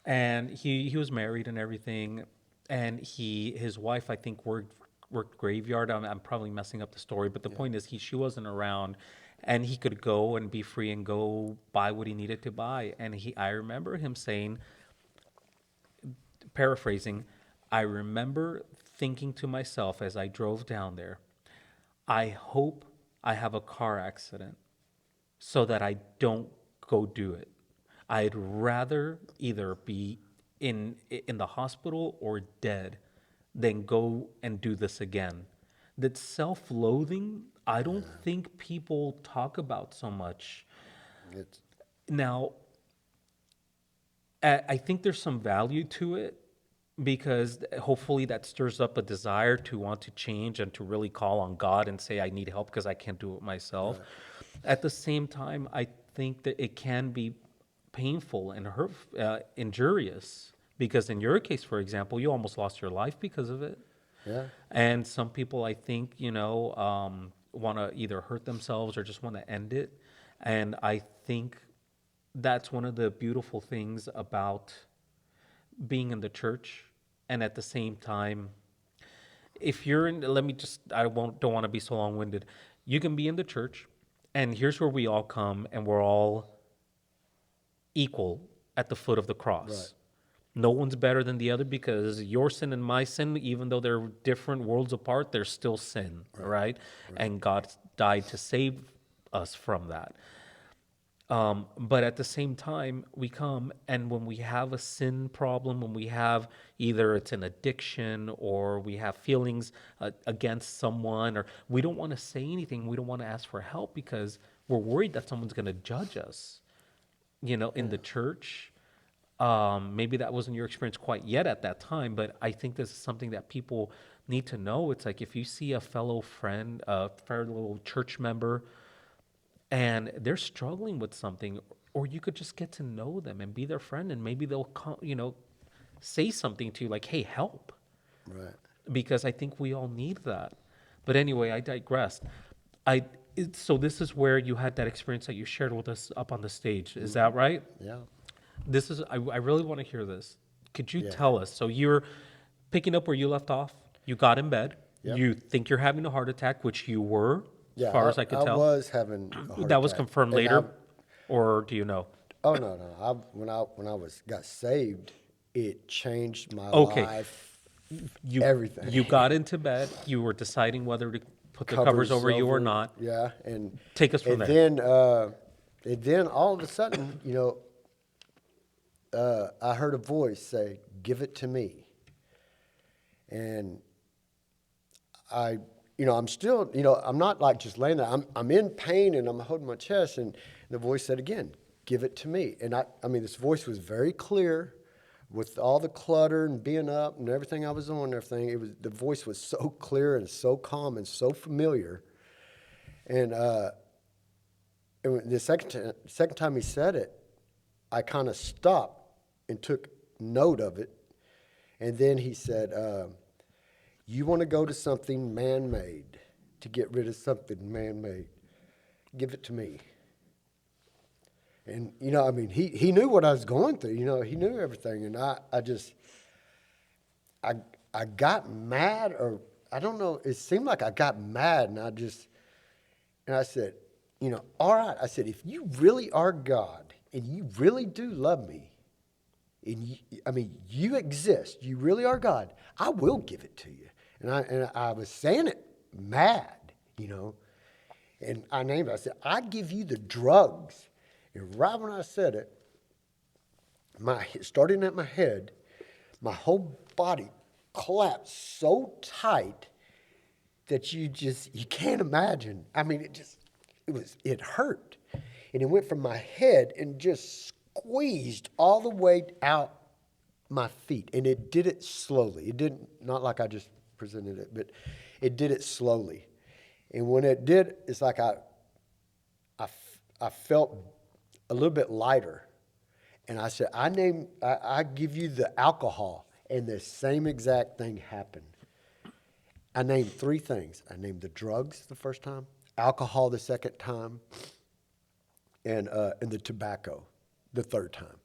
And he was married and everything, and his wife, I think, worked graveyard. I'm probably messing up the story, but the point is she wasn't around, and he could go and be free and go buy what he needed to buy. And I remember him saying, paraphrasing, I remember thinking to myself as I drove down there, I hope I have a car accident so that I don't go do it. I'd rather either be in the hospital or dead than go and do this again. That self-loathing, I don't think people talk about so much. It's Now, I think there's some value to it because hopefully that stirs up a desire to want to change and to really call on God and say, I need help because I can't do it myself. right. At the same time, I think that it can be painful and injurious because in your case, for example, you almost lost your life because of it. Yeah. And some people, I think, want to either hurt themselves or just want to end it. And I think that's one of the beautiful things about being in the church. And at the same time, if you're in, let me just, don't want to be so long winded. You can be in the church, and here's where we all come, and we're all equal at the foot of the Right. cross. No one's better than the other because your sin and my sin, even though they're different worlds apart, they're still sin, Right. right? And God died to save us from that. But at the same time, we come and when we have a sin problem, when we have either it's an addiction or we have feelings against someone, or we don't want to say anything, we don't want to ask for help because we're worried that someone's going to judge us, in the church. Maybe that wasn't your experience quite yet at that time, but I think this is something that people need to know. It's like if you see a fellow friend, a fellow church member, and they're struggling with something, or you could just get to know them and be their friend, and maybe they'll say something to you like, "Hey, help," Right. because I think we all need that. But anyway, I digressed. So this is where you had that experience that you shared with us up on the stage. Is that right? Yeah. I really want to hear this. Could you Yeah. tell us? So you're picking up where you left off. You got in bed. Yep. You think you're having a heart attack, which you were, as far Yeah. as I could I tell. was having a heart That was attack, confirmed and I. later, or do you know? Oh no, no. When I was got saved, it changed my Okay, life. you Everything. you got into bed. You were deciding whether to put the covers over you or not. Yeah, and Take us from and there. then and then all of a sudden, I heard a voice say, "Give it to me," and I, I'm still, I'm not like just laying there. I'm in pain and I'm holding my chest, and the voice said again, "Give it to me." And I mean, this voice was very clear, with all the clutter and being up and everything I was on and everything. The voice was so clear and so calm and so familiar, and the second time he said it, I kind of stopped and took note of it, and then he said. You want to go to something man-made to get rid of something man-made. Give it to me. And, I mean, he knew what I was going through. He knew everything. And I got mad, or I don't know. It seemed like I got mad, and I said, all right. I said, if you really are God and you really do love me, I mean, you exist. You really are God. I will give it to you. And I was saying it mad, And I named it. I said, I give you the drugs. And right when I said it, starting at my head, my whole body collapsed so tight that you can't imagine. I mean, it hurt. And it went from my head and just squeezed all the way out my feet. And it did it slowly. It didn't, not like I just presented it, but it did it slowly. And when it did, it's like I felt a little bit lighter. And I said, I give you the alcohol. And the same exact thing happened. I named three things. I named the drugs the first time, alcohol the second time, and the tobacco the third time.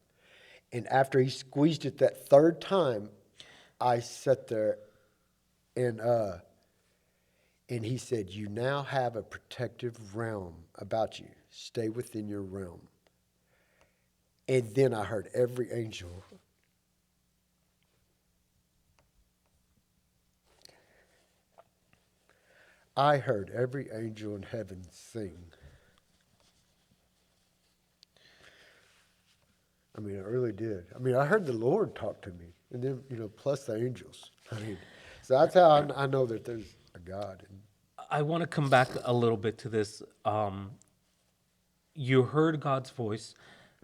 And after he squeezed it that third time, I sat there and And he said, you now have a protective realm about you. Stay within your realm. And then I heard every angel. I heard every angel in heaven sing. I mean, I really did. I mean, I heard the Lord talk to me, and then, plus the angels. I mean, so that's how I know that there's a God. I want to come back a little bit to this. You heard God's voice.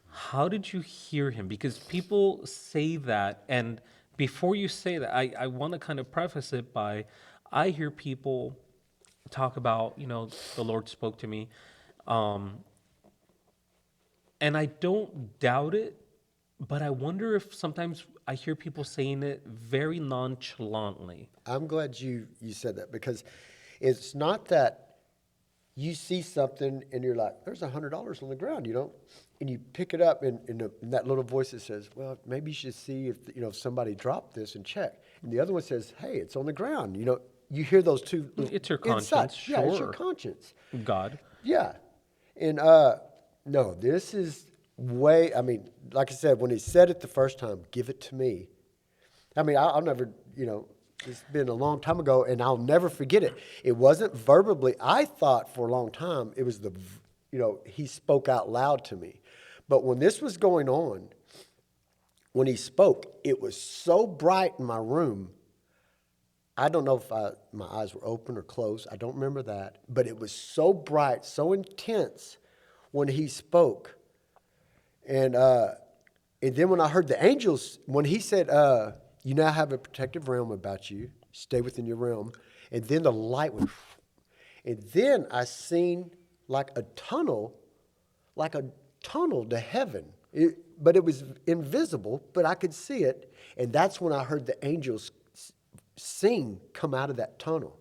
How did you hear him? Because people say that, and before you say that, I want to kind of preface it by, I hear people talk about, the Lord spoke to me, and I don't doubt it, but I wonder if sometimes I hear people saying it very nonchalantly. I'm glad you said that, because it's not that you see something and you're like, there's $100 on the ground, and you pick it up and that little voice that says, well, maybe you should see if somebody dropped this and check. And the other one says, hey, it's on the ground. You hear those two. It's your insights. conscience, Yeah, it's your sure. conscience. God. Yeah. And no, this is way, I mean, like I said, when he said it the first time, give it to me. I mean, I'll never, it's been a long time ago, and I'll never forget it. It wasn't verbally. I thought for a long time it was he spoke out loud to me. But when this was going on, when he spoke, it was so bright in my room. I don't know if my eyes were open or closed. I don't remember that. But it was so bright, so intense when he spoke. And then when I heard the angels, when he said, you now have a protective realm about you. Stay within your realm. And then the light went. And then I seen like a tunnel to heaven. But it was invisible, but I could see it. And that's when I heard the angels sing come out of that tunnel.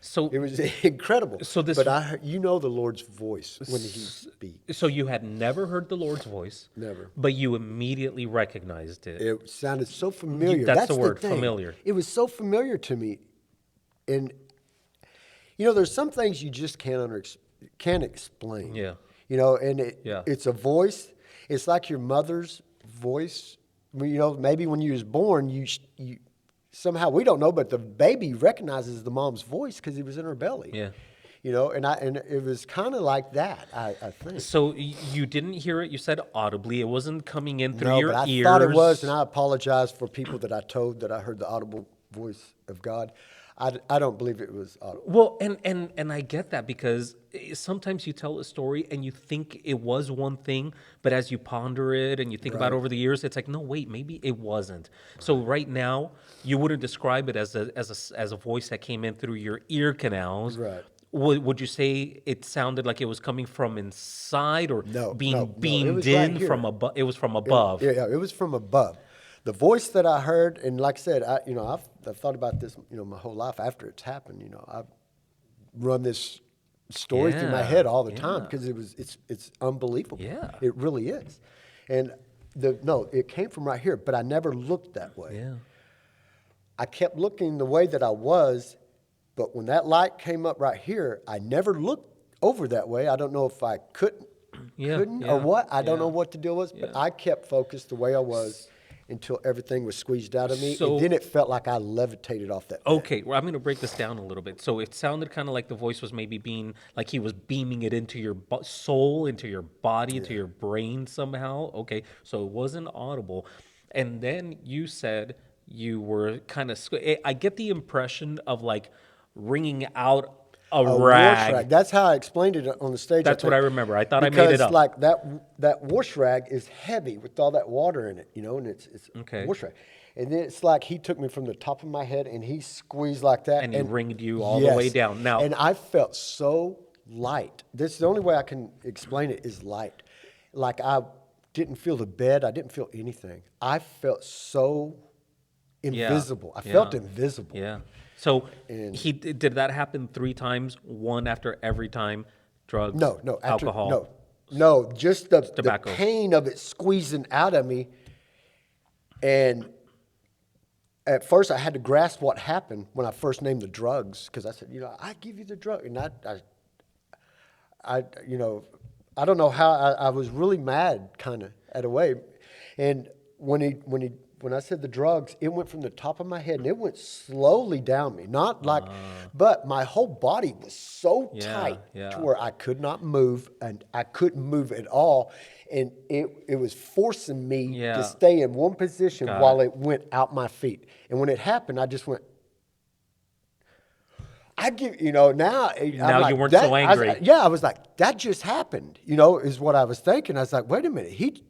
So it was incredible. But I heard, the Lord's voice when he speaks. So you had never heard the Lord's voice. Never. But you immediately recognized it. It sounded so familiar. That's the word, familiar. It was so familiar to me. And, there's some things you just can't explain. Yeah. And it's a voice. It's like your mother's voice. Maybe when you was born, you somehow, we don't know, but the baby recognizes the mom's voice because he was in her belly. Yeah. And it was kind of like that, I think. So you didn't hear it, you said audibly. It wasn't coming in through your but I ears. thought it was, and I apologize for people that I told that I heard the audible voice of God. I don't believe it was audible. Well, and I get that, because sometimes you tell a story and you think it was one thing, but as you ponder it and you think about it over the years, it's like, no, wait, maybe it wasn't. So right now, you wouldn't describe it as a voice that came in through your ear canals. Right. Would you say it sounded like it was coming from inside, or being beamed in right from above? It was from above. It was from above. The voice that I heard, and like I said, I've thought about this, my whole life after it's happened. I've run this story through my head all the time because it's unbelievable. Yeah. It really is. And it came from right here, but I never looked that way. Yeah. I kept looking the way that I was, but when that light came up right here, I never looked over that way. I don't know if I couldn't or what. I don't know what the deal was, but I kept focused the way I was until everything was squeezed out of me. So, and then it felt like I levitated off that bed. Okay, well, I'm going to break this down a little bit. So it sounded kind of like the voice was maybe being, like he was beaming it into your soul, into your body, into your brain somehow. Okay, so it wasn't audible. And then you said you were kind of, I get the impression of like wringing out a rag. Wash rag. That's how I explained it on the stage. That's what I remember. I thought I made it up. Because like that wash rag is heavy with all that water in it, and it's Okay. wash rag. And then it's like he took me from the top of my head and he squeezed like that. And he wringed you all the way down. Now, and I felt so light. This is the only way I can explain it is light. Like I didn't feel the bed. I didn't feel anything. I felt so invisible. I felt invisible. Yeah. So did that happen 3 times? One after every time? Drugs? No. Alcohol? No. Just the Tobacco. pain of it squeezing out of me, and at first I had to grasp what happened when I first named the drugs, because I said, I give you the drug, and I I don't know how I was really mad, kind of at a way, and when I said the drugs, it went from the top of my head and it went slowly down me, not like, but my whole body was so Yeah, tight to yeah. where I could not move, and I couldn't move at all, and it was forcing me to Yeah. stay in one position Got while it. it went out my feet, and when it happened, I just went. I give, now I'm Now you like weren't so that. angry. Yeah, I was like, that just happened, is what I was thinking. I was like, wait a minute.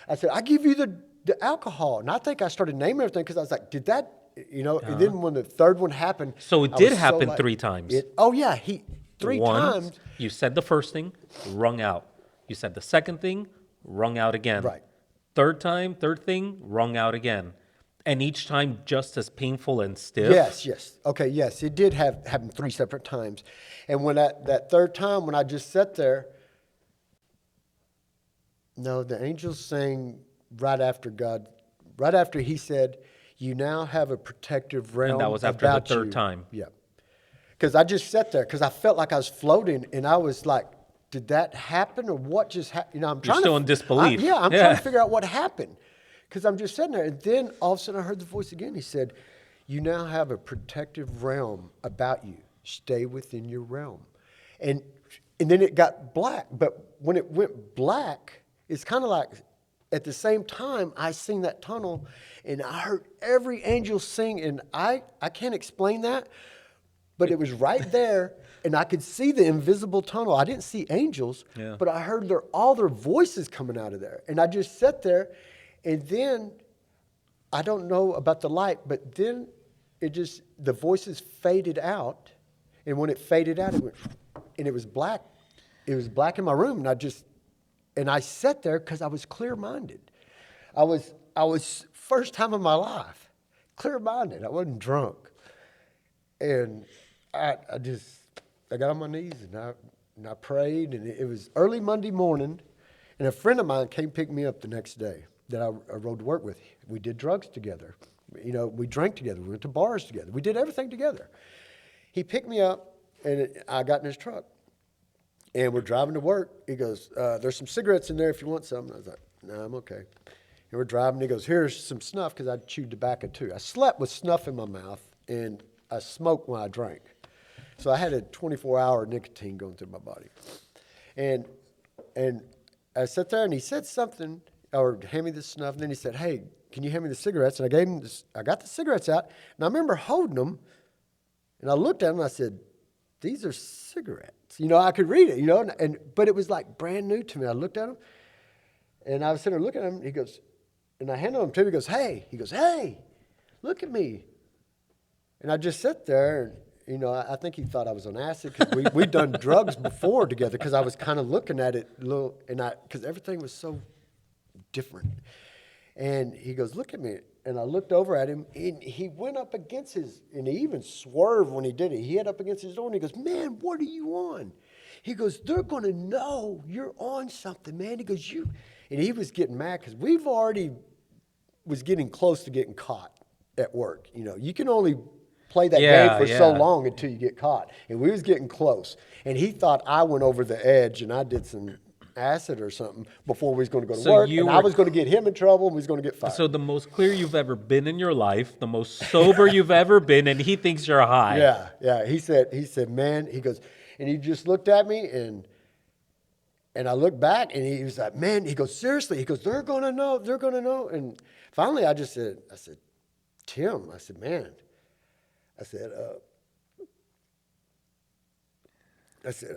I said, I give you the alcohol. And I think I started naming everything because I was like, did that, and then when the third one happened, So it I did was so happen like, 3 times. oh yeah, three Once, times. you said the first thing, rung out. You said the second thing, rung out again. Right. Third thing, rung out again. And each time just as painful and stiff. Yes, yes. Okay, yes. It did happen 3 separate times. And when that third time, when I just sat there, no, the angels sang right after he said, you now have a protective And that realm was after the about third you. time. Yeah. Because I just sat there because I felt like I was floating, and I was like, did that happen or what just happened? I'm You're trying still in disbelief. I'm trying Yeah. to figure out what happened because I'm just sitting there. And then all of a sudden I heard the voice again. He said, you now have a protective realm about you. Stay within your realm. And, and then it got black. But when it went black, it's kind of like at the same time I seen that tunnel and I heard every angel sing. And I can't explain that. But it was right there, and I could see the invisible tunnel. I didn't see angels, Yeah. but I heard all their voices coming out of there. And I just sat there, and then I don't know about the light, but then the voices faded out. And when it faded out, it went, and it was black. It was black in my room, and I sat there because I was clear-minded. I was first time in my life, clear-minded. I wasn't drunk. And I got on my knees and I prayed, and it was early Monday morning, and a friend of mine came pick me up the next day that I rode to work with. We did drugs together. We drank together. We went to bars together. We did everything together. He picked me up, and I got in his truck, and we're driving to work. He goes, there's some cigarettes in there if you want some. I was like, no, I'm okay. And we're driving. He goes, here's some snuff, because I chewed tobacco too. I slept with snuff in my mouth, and I smoked when I drank. So I had a 24-hour nicotine going through my body. And I sat there, and he said something, or hand me the snuff, and then he said, hey, can you hand me the cigarettes? And I gave him this. I got the cigarettes out, and I remember holding them, and I looked at them, and I said, these are cigarettes. I could read it, but it was like brand new to me. I looked at them, and I was sitting there looking at him, and he goes, and I handed them to him, he goes, hey, look at me. And I just sat there, and, I think he thought I was on acid because we'd done drugs before together because I was kind of looking at it because everything was so different. And he goes, look at me. And I looked over at him, and he went up against and he even swerved when he did it. He hit up against his door, and he goes, man, what are you on? He goes, they're going to know you're on something, man. He goes, and he was getting mad because we've already was getting close to getting caught at work. You can only play that game for so long until you get caught. And we was getting close. And he thought I went over the edge and I did some acid or something before we was going to go to work. And I was going to get him in trouble and we was going to get fired. So the most clear you've ever been in your life, the most sober you've ever been, and he thinks you're high. Yeah. He said, man, he goes, and he just looked at me and I looked back and he was like, man, he goes, seriously? He goes, they're going to know. And finally I said, Tim, I said, man, I said,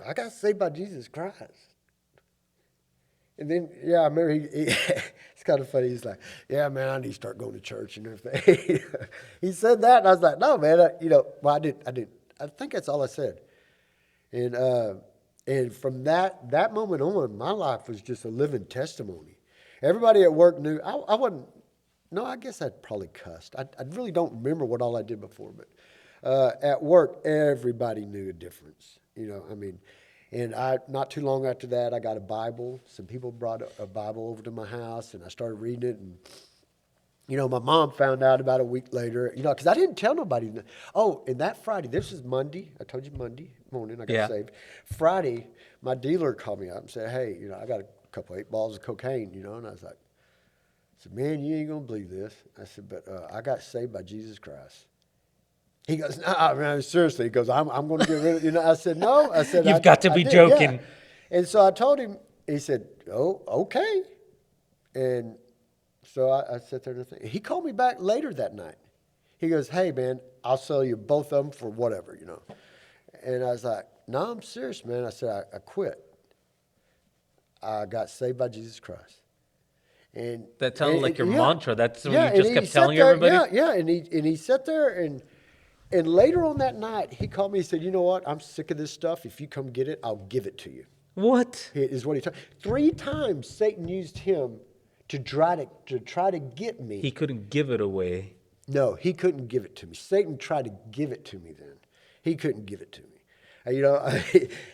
I got saved by Jesus Christ. And then, I remember it's kind of funny. He's like, yeah, man, I need to start going to church and everything. He said that, and I was like, no, man, I did. I think that's all I said. And from that moment on, my life was just a living testimony. Everybody at work knew. I wasn't. No, I guess I'd probably cussed. I really don't remember what all I did before, but at work, everybody knew a difference. And not too long after that, I got a Bible. Some people brought a Bible over to my house, and I started reading it. My mom found out about a week later, because I didn't tell nobody. Oh, and that Friday, this is Monday. I told you Monday morning I got Yeah. saved. Friday, my dealer called me up and said, hey, I got a couple 8 balls of cocaine, and I was like, I said, man, you ain't going to believe this. I said, but I got saved by Jesus Christ. He goes, nah, man, seriously. He goes, I'm going to get rid of, I said, no. I said, You've got to I be did, yeah. joking. And so I told him, he said, oh, okay. And so I sat there and think. He called me back later that night. He goes, hey, man, I'll sell you both of them for whatever, And I was like, no, I'm serious, man. I said, I quit. I got saved by Jesus Christ. And That sounded like your yeah, mantra. That's what yeah, you and just he kept sat telling there, everybody? yeah, and he sat there and later on that night he called me. He said, you know what? I'm sick of this stuff. If you come get it, I'll give it to you. What? Is what he told. 3 times Satan used him to try to get me. He couldn't give it away. No, he couldn't give it to me. Satan tried to give it to me then. He couldn't give it to me.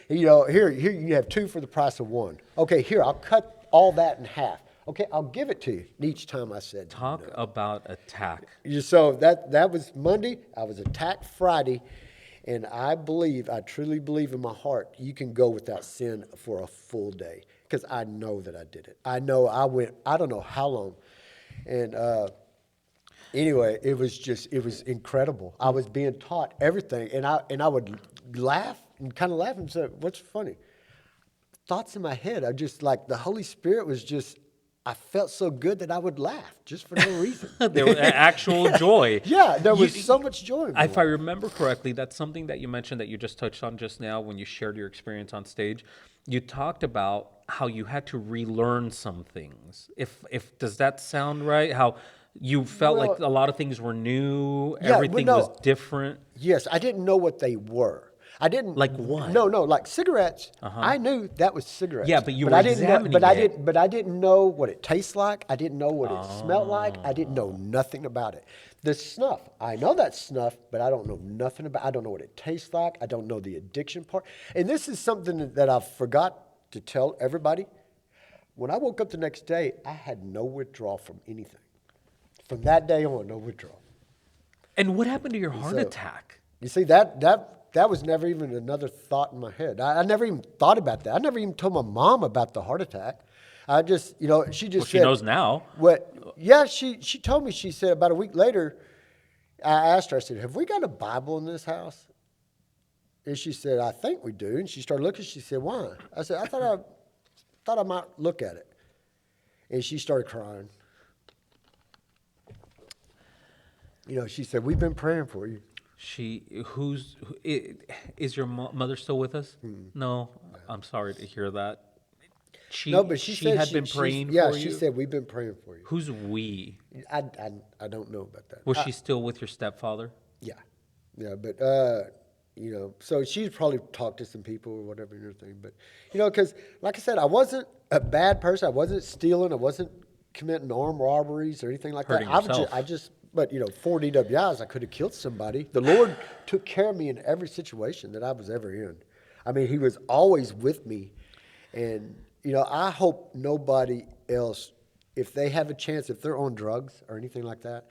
Here you have 2 for the price of 1. Okay, here, I'll cut all that in half. Okay, I'll give it to you. And each time I said Talk no. about attack. So that was Monday. I was attacked Friday. And I truly believe in my heart, you can go without sin for a full day. Because I know that I did it. I know I went, I don't know how long. And anyway, it was incredible. I was being taught everything. And I would laugh and say, what's funny? Thoughts in my head. I just like the Holy Spirit was just, I felt so good that I would laugh just for no reason. There was actual joy. Yeah, there was so much joy in my If I life. remember correctly, that's something that you mentioned that you just touched on just now when you shared your experience on stage. You talked about how you had to relearn some things. If does that sound right? How you felt like Well, a lot of things were new, yeah, well, everything no. was different. Yes, I didn't know what they were. I didn't. Like what? No, like cigarettes. I knew that was cigarettes. Yeah, but you were I didn't know, examining it. But I didn't know what it tastes like. I didn't know what it smelled like. I didn't know nothing about it. The snuff, I know that's snuff, but I don't know nothing about. I don't know what it tastes like. I don't know the addiction part. And this is something that I forgot to tell everybody. When I woke up the next day, I had no withdrawal from anything. From that day on, no withdrawal. And what happened to your heart So- attack? You see, that was never even another thought in my head. I never even thought about that. I never even told my mom about the heart attack. I just, she just Well, she said, knows now. What? Yeah, she told me. She said about a week later, I asked her, I said, have we got a Bible in this house? And she said, I think we do. And she started looking. She said, why? I said, I thought I might look at it. And she started crying. She said, we've been praying for you. Is your mother still with us? No, I'm sorry to hear that. No, but she said had been praying yeah, for you. she said, we've been praying for you. Who's we? I don't know about that. Was she still with your stepfather? Yeah. Yeah, but, so she's probably talked to some people or whatever and everything. But, because, like I said, I wasn't a bad person. I wasn't stealing. I wasn't committing armed robberies or anything like Hurting that. yourself. But, 4 DWIs, I could have killed somebody. The Lord took care of me in every situation that I was ever in. I mean, He was always with me. And, I hope nobody else, if they have a chance, if they're on drugs or anything like that,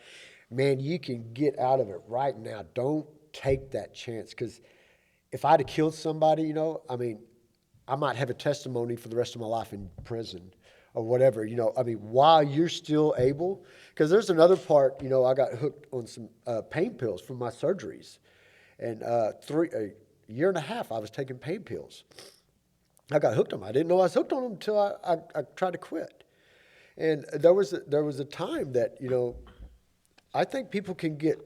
man, you can get out of it right now. Don't take that chance. Because if I'd have killed somebody, I might have a testimony for the rest of my life in prison or whatever, while you're still able. Because there's another part, I got hooked on some pain pills from my surgeries. And a year and a half, I was taking pain pills. I got hooked on them. I didn't know I was hooked on them until I tried to quit. And there was a time that, I think people can get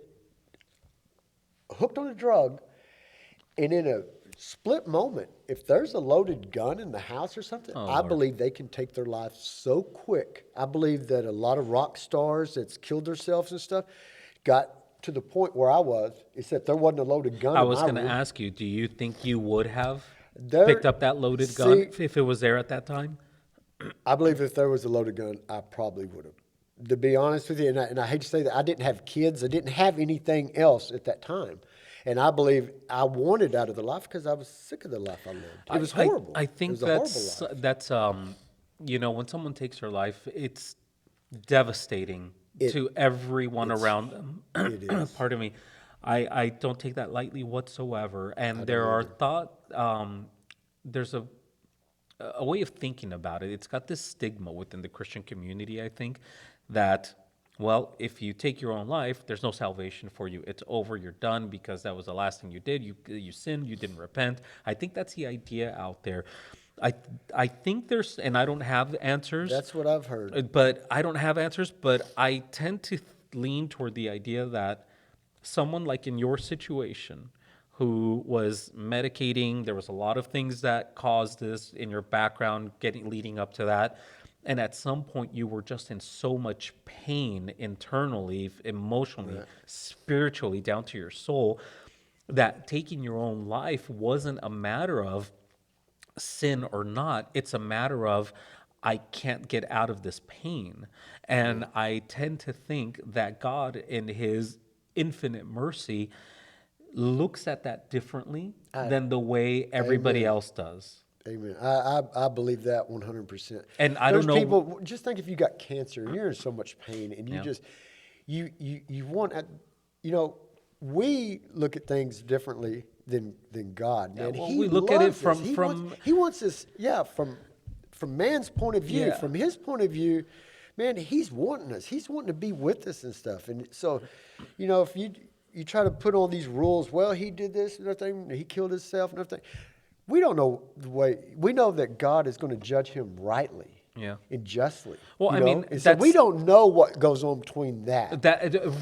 hooked on a drug, and in a split moment, if there's a loaded gun in the house or something, Oh, I Lord. believe they can take their life so quick. I believe that a lot of rock stars that's killed themselves and stuff got to the point where I was, except there wasn't a loaded gun I in was my going to room. ask you, do you think you would have There- picked up that loaded gun see- if it was there at that time? I believe if there was a loaded gun, I probably would have. To be honest with you, and I hate to say that, I didn't have kids. I didn't have anything else at that time. And I believe I wanted out of the life because I was sick of the life I lived. It was horrible. I it think was a horrible life. that's when someone takes their life, it's devastating to everyone It's around them. it is. Pardon me. I don't take that lightly whatsoever. I And don't there are either. there's a way of thinking about it. It's got this stigma within the Christian community, I think, that, well, if you take your own life, there's no salvation for you. It's over. You're done because that was the last thing you did. You sinned. You didn't repent. I think that's the idea out there. I I think there's, and I don't have answers, That's what I've heard. but I don't have answers. But I tend to lean toward the idea that someone like in your situation who was medicating, there was a lot of things that caused this in your background getting leading up to that, and at some point you were just in so much pain internally, emotionally, Right. spiritually, down to your soul, that taking your own life wasn't a matter of sin or not. It's a matter of, I can't get out of this pain. And I tend to think that God, in his infinite mercy, looks at that differently I, than the way everybody amen. else does. Amen. I believe that 100%. And I don't There's know. people, just think if you got cancer and you're in so much pain and you Yeah. just, you want, you know, we look at things differently than God, Yeah, man. well, He we look at it loves us. from He wants us, yeah, from man's point of view, yeah. from his point of view, man, he's wanting us. He's wanting to be with us and stuff. And so, you know, if you try to put all these rules, well, he did this and everything, he killed himself and everything. We don't know the way. We know that God is going to judge him rightly Yeah. and justly. Well, you I know? mean, And so we that's don't know what goes on between that.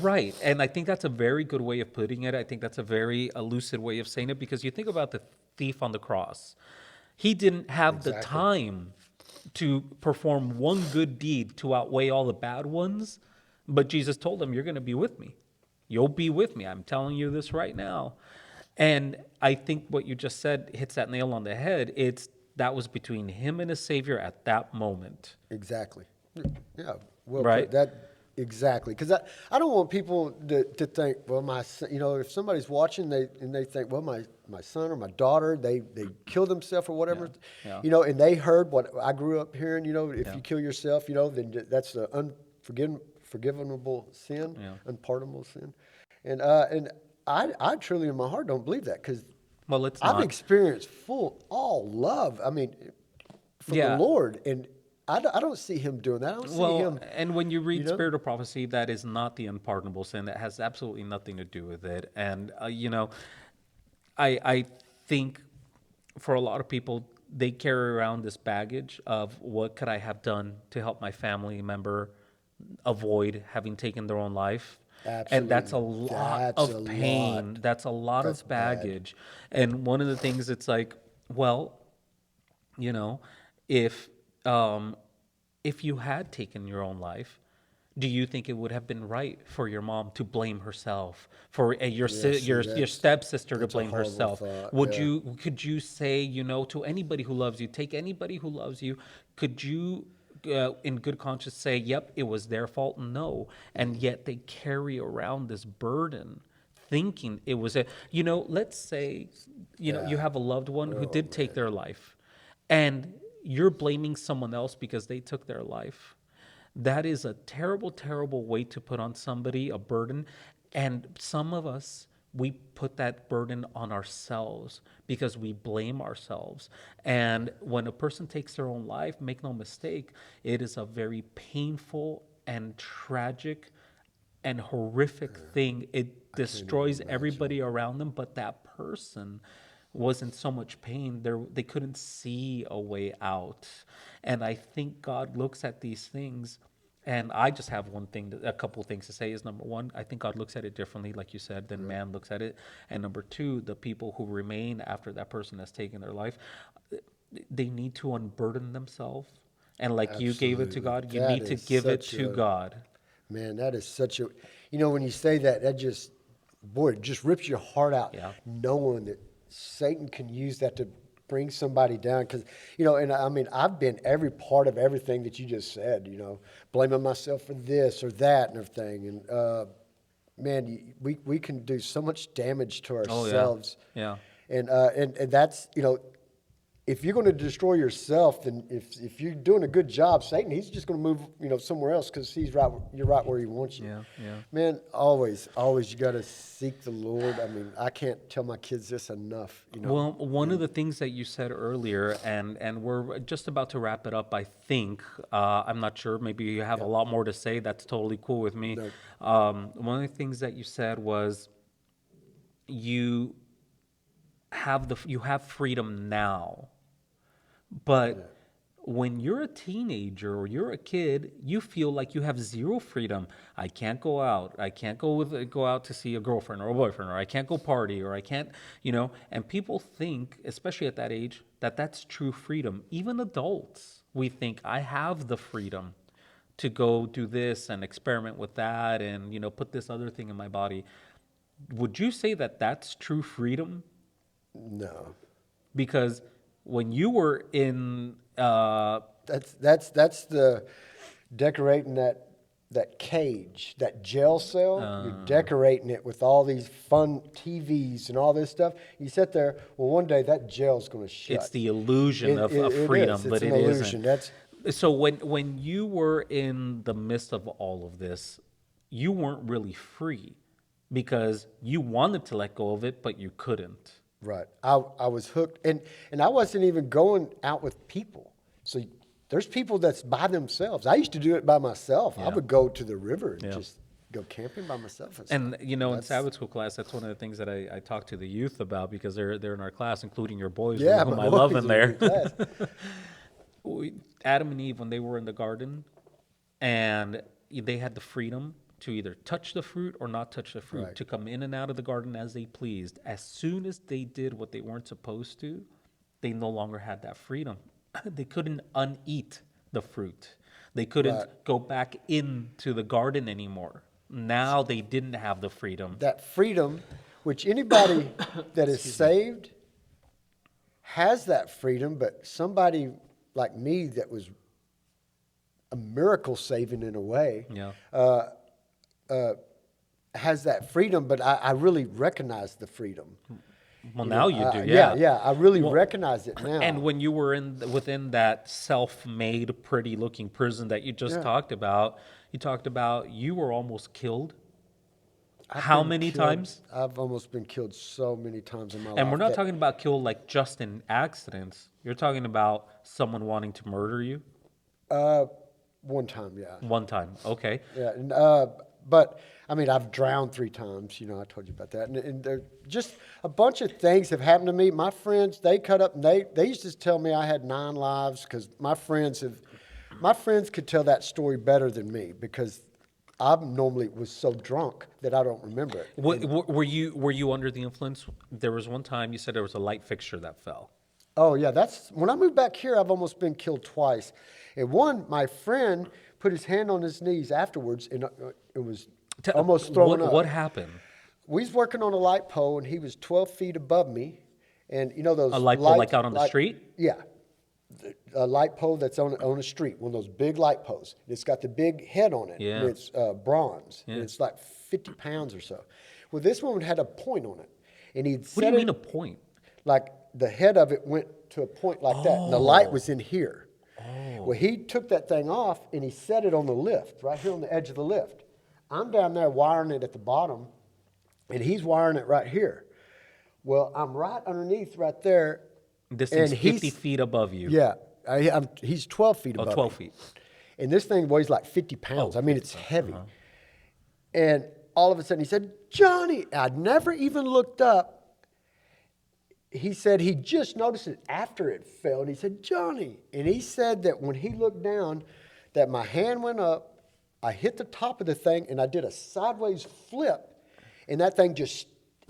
right. And I think that's a very good way of putting it. I think that's a very lucid way of saying it, because you think about the thief on the cross. He didn't have the Exactly. time to perform one good deed to outweigh all the bad ones, but Jesus told him, "You're going to be with me. You'll be with me. I'm telling you this right now." And I think what you just said hits that nail on the head. It's that was between him and his Savior at that moment, Exactly. Yeah. Well right? put. That exactly. Because I don't want people to think, well, you know, if somebody's watching, they think, well, my son or my daughter, they killed themselves or whatever, Yeah. you know, and they heard what I grew up hearing. You know, if Yeah. you kill yourself, you know, then that's the unforgivable sin, Yeah. unpardonable sin, and I truly in my heart don't believe that because Well, it's I've not. experienced all love. I mean, from the Yeah. Lord, and I don't see him doing that. I don't see Well, him, and when you you read know. Spirit of Prophecy, that is not the unpardonable sin. That has absolutely nothing to do with it. And, I think for a lot of people, they carry around this baggage of what could I have done to help my family member avoid having taken their own life. And that's a Absolutely, lot that's a of lot. pain. That's a lot That's of bad. baggage. And one of the things, it's like, well, you know, if um, if you had taken your own life, do you think it would have been right for your mom to blame herself, for Yeah, see, your stepsister to that's a blame horrible herself? thought. Would Yeah, you could you say, to anybody who loves you, take anybody who loves you, could you in good conscience say, "Yep, it was their fault"? No, and yet they carry around this burden, thinking it was let's say, you yeah. have a loved one who Oh did take man, their life, and you're blaming someone else because they took their life. That is a terrible, terrible way to put on somebody a burden. And some of us, we put that burden on ourselves because we blame ourselves. And when a person takes their own life, make no mistake, it is a very painful and tragic and horrific thing. It I can't even destroys imagine. everybody around them, but that person was in so much pain, they couldn't see a way out. And I think God looks at these things, and I just have a couple things to say is, number one, I think God looks at it differently, like you said, than man looks at it. And number two, the people who remain after that person has taken their life, they need to unburden themselves. And like you gave it to Absolutely. God, you That need to is give it such to a God. man. That is such a. You know, when you say that, that just boy, it just rips your heart out, Yeah. knowing that Satan can use that to bring somebody down. Because and I mean, I've been every part of everything that you just said. You know, blaming myself for this or that and everything. And man, we can do so much damage to Oh, yeah. ourselves. Yeah. And that's if you're going to destroy yourself, then if you're doing a good job, Satan, he's just going to move, somewhere else because you're right where he wants you. Yeah, yeah. Man, always you got to seek the Lord. I mean, I can't tell my kids this enough. Well, one of the things that you said earlier, and we're just about to wrap it up, I think. I'm not sure. Maybe you have a lot more to say. That's totally cool with me. No. One of the things that you said was you you have freedom now, but when you're a teenager or you're a kid, you feel like you have zero freedom. I can't go out. I can't go out to see a girlfriend or a boyfriend, or I can't go party, or I can't, And people think, especially at that age, that that's true freedom. Even adults, we think I have the freedom to go do this and experiment with that, and put this other thing in my body. Would you say that that's true freedom? No. Because when you were in That's the decorating that cage, that jail cell. You're decorating it with all these fun TVs and all this stuff. You sit there. Well, one day that jail's going to shut. it's the illusion of freedom, It's but an it illusion. isn't. So when you were in the midst of all of this, you weren't really free because you wanted to let go of it, but you couldn't. Right. I was hooked, and I wasn't even going out with people. So there's people that's by themselves. I used to do it by myself. Yeah. I would go to the river and Yeah. just go camping by myself. And stuff. in Sabbath school class, that's one of the things that I talk to the youth about, because they're in our class, including your boys, Yeah, whom my I love boys in are in there. class. Adam and Eve, when they were in the garden, and they had the freedom to either touch the fruit or not touch the fruit, Right. to come in and out of the garden as they pleased. As soon as they did what they weren't supposed to, they no longer had that freedom. They couldn't uneat the fruit. They couldn't Right. go back into the garden anymore. Now they didn't have the freedom. That freedom, which anybody that is saved has that freedom, but somebody like me that was a miracle saving in a way, Yeah. has that freedom, but I really recognize the freedom. Well, now you do, Yeah, I really Well, recognize it now. And when you were within that self-made, pretty-looking prison that you just Yeah. talked about, you were almost killed. I've How been many killed- times? I've almost been killed so many times in my life. And we're not that- talking about killed like just in accidents. You're talking about someone wanting to murder you one time, yeah. one time. Okay. Yeah, and, but I mean, I've drowned 3 times. I told you about that. And there just a bunch of things have happened to me. My friends, they cut up, and they used to tell me I had 9 lives because my friends could tell that story better than me because I normally was so drunk that I don't remember it. Were you under the influence? There was one time you said there was a light fixture that fell. Oh yeah, that's when I moved back here. I've almost been killed twice. And one, my friend put his hand on his knees afterwards, and it was almost throwing up. What happened? We was working on a light pole, and he was 12 feet above me. And those A light pole lights- like out on the street? Yeah, a light pole that's on a street, one of those big light poles. It's got the big head on it. Yeah. And it's bronze, Yeah. and it's like 50 pounds or so. Well, this one had a point on it, and he'd What do set you mean it a point? like the head of it went to a point like that, and the light was in here. Well, he took that thing off and he set it on the lift, right here on the edge of the lift. I'm down there wiring it at the bottom, and he's wiring it right here. Well, I'm right underneath right there. This and thing's 50 feet above you. Yeah, he's 12 feet Oh, above 12 me. feet. And this thing weighs like 50 pounds. Oh, I mean, 50 it's pounds, heavy. And all of a sudden he said, "Johnny," I'd never even looked up. He said he just noticed it after it fell, and he said, "Johnny." And he said that when he looked down, that my hand went up, I hit the top of the thing, and I did a sideways flip, and that thing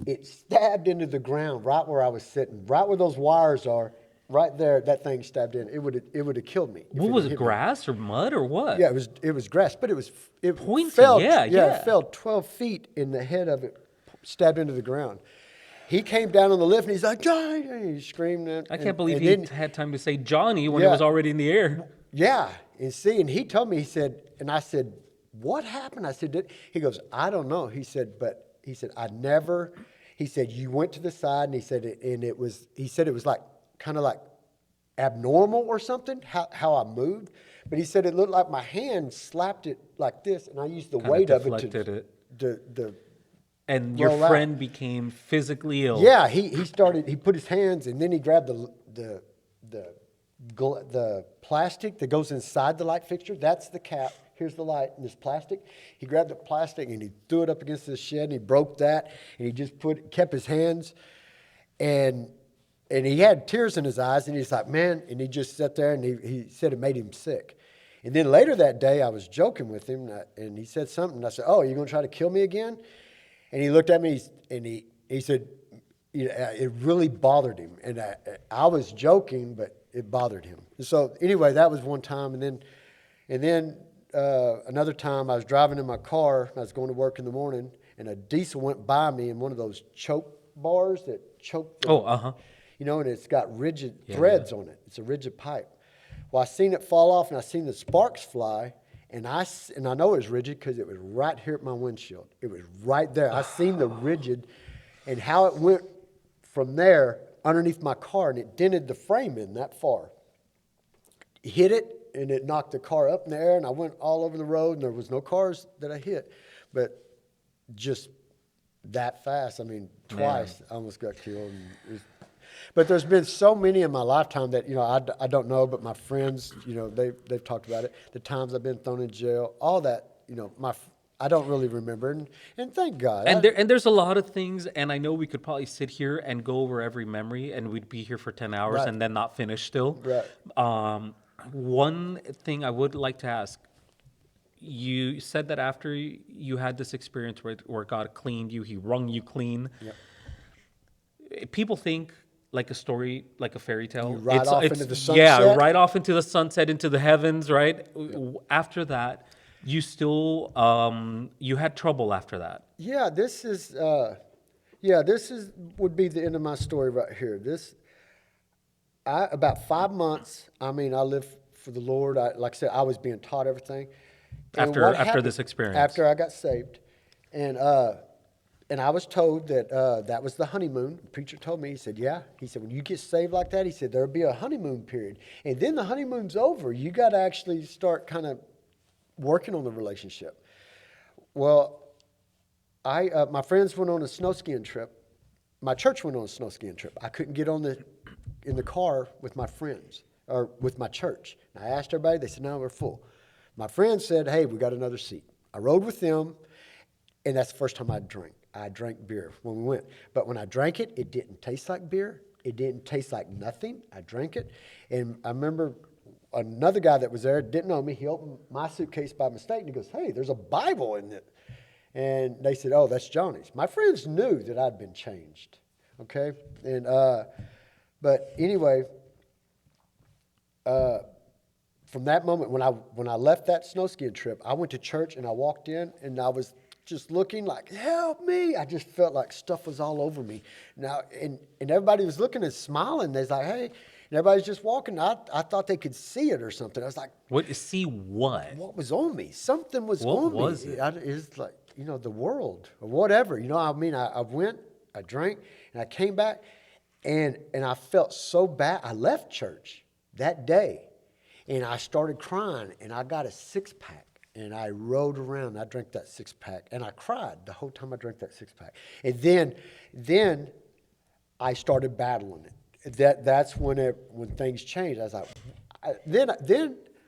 it stabbed into the ground right where I was sitting, right where those wires are, right there. That thing stabbed in. It would have killed me. if What was had it, hit me. grass or mud or what? Yeah, it was grass, but it Pointy, fell. yeah. It fell 12 feet, and the head of it stabbed into the ground. He came down on the lift, and he's like, "Johnny!" And he screamed. I can't believe and he then- had time to say Johnny when it Yeah. was already in the air. Yeah, and he told me. He said, and I said, "What happened?" I said, He goes, "I don't know." He said, "I never." He said, "You went to the side," and he said, it was like kind of like abnormal or something, how I moved. But he said it looked like my hand slapped it like this, and I used the Kind of weight of it deflected it. to And your roll out. friend became physically ill. Yeah, he put his hands, and then he grabbed the plastic that goes inside the light fixture. That's the cap. Here's the light, and this plastic. He grabbed the plastic and he threw it up against the shed, and he broke that, and he just kept his hands, and he had tears in his eyes, and he's like, man, and he just sat there, and he said it made him sick. And then later that day, I was joking with him, and he said something. And I said, oh, you're going to try to kill me again? And he looked at me, and he said, it really bothered him. And I was joking, but it bothered him. And so anyway, that was one time. And then another time I was driving in my car. I was going to work in the morning, and a diesel went by me in one of those choke bars that choke the, and it's got rigid threads on it. It's a rigid pipe. Well, I seen it fall off, and I seen the sparks fly. And I know it was rigid because it was right here at my windshield. It was right there. I seen the rigid and how it went from there underneath my car, and it dented the frame in that far. Hit it, and it knocked the car up in the air, and I went all over the road, and there was no cars that I hit. But just that fast, I mean, twice I almost got killed. But there's been so many in my lifetime that, I don't know, but my friends, they've talked about it. The times I've been thrown in jail, all that, I don't really remember. And thank God. And there's a lot of things, and I know we could probably sit here and go over every memory, and we'd be here for 10 hours and then not finish still. Right. One thing I would like to ask, you said that after you had this experience where God cleaned you, he wrung you clean. Yep. People think like a story, like a fairy tale. You ride off into the sunset? Yeah, right off into the sunset, into the heavens, right? Yep. After that, you still, you had trouble after that. Yeah, this would be the end of my story right here. About 5 months, I lived for the Lord. Like I said, I was being taught everything. After this experience? After I got saved. And I was told that that was the honeymoon. The preacher told me, he said, yeah. He said, when you get saved like that, he said, there'll be a honeymoon period. And then the honeymoon's over. You got to actually start kind of working on the relationship. Well, my friends went on a snow skiing trip. My church went on a snow skiing trip. I couldn't get in the car with my friends or with my church. And I asked everybody. They said, no, we're full. My friends said, hey, we got another seat. I rode with them, and that's the first time I drank. I drank beer when we went. But when I drank it, it didn't taste like beer. It didn't taste like nothing. I drank it. And I remember another guy that was there didn't know me. He opened my suitcase by mistake, and he goes, hey, there's a Bible in it. And they said, oh, that's Johnny's. My friends knew that I'd been changed. Okay? And but anyway, from that moment, when I left that snow skiing trip, I went to church, and I walked in, and I was just looking like, help me. I just felt like stuff was all over me. Now, and everybody was looking and smiling. They're like, hey, and everybody's just walking. I thought they could see it or something. I was like, see what? What was on me? Something was on me. What was it? It was like, the world or whatever. I went, I drank, and I came back, and I felt so bad. I left church that day, and I started crying, and I got a 6-pack. And I rode around, and I drank that 6-pack, and I cried the whole time I drank that 6-pack. And then I started battling it. That's when things changed. I was like, then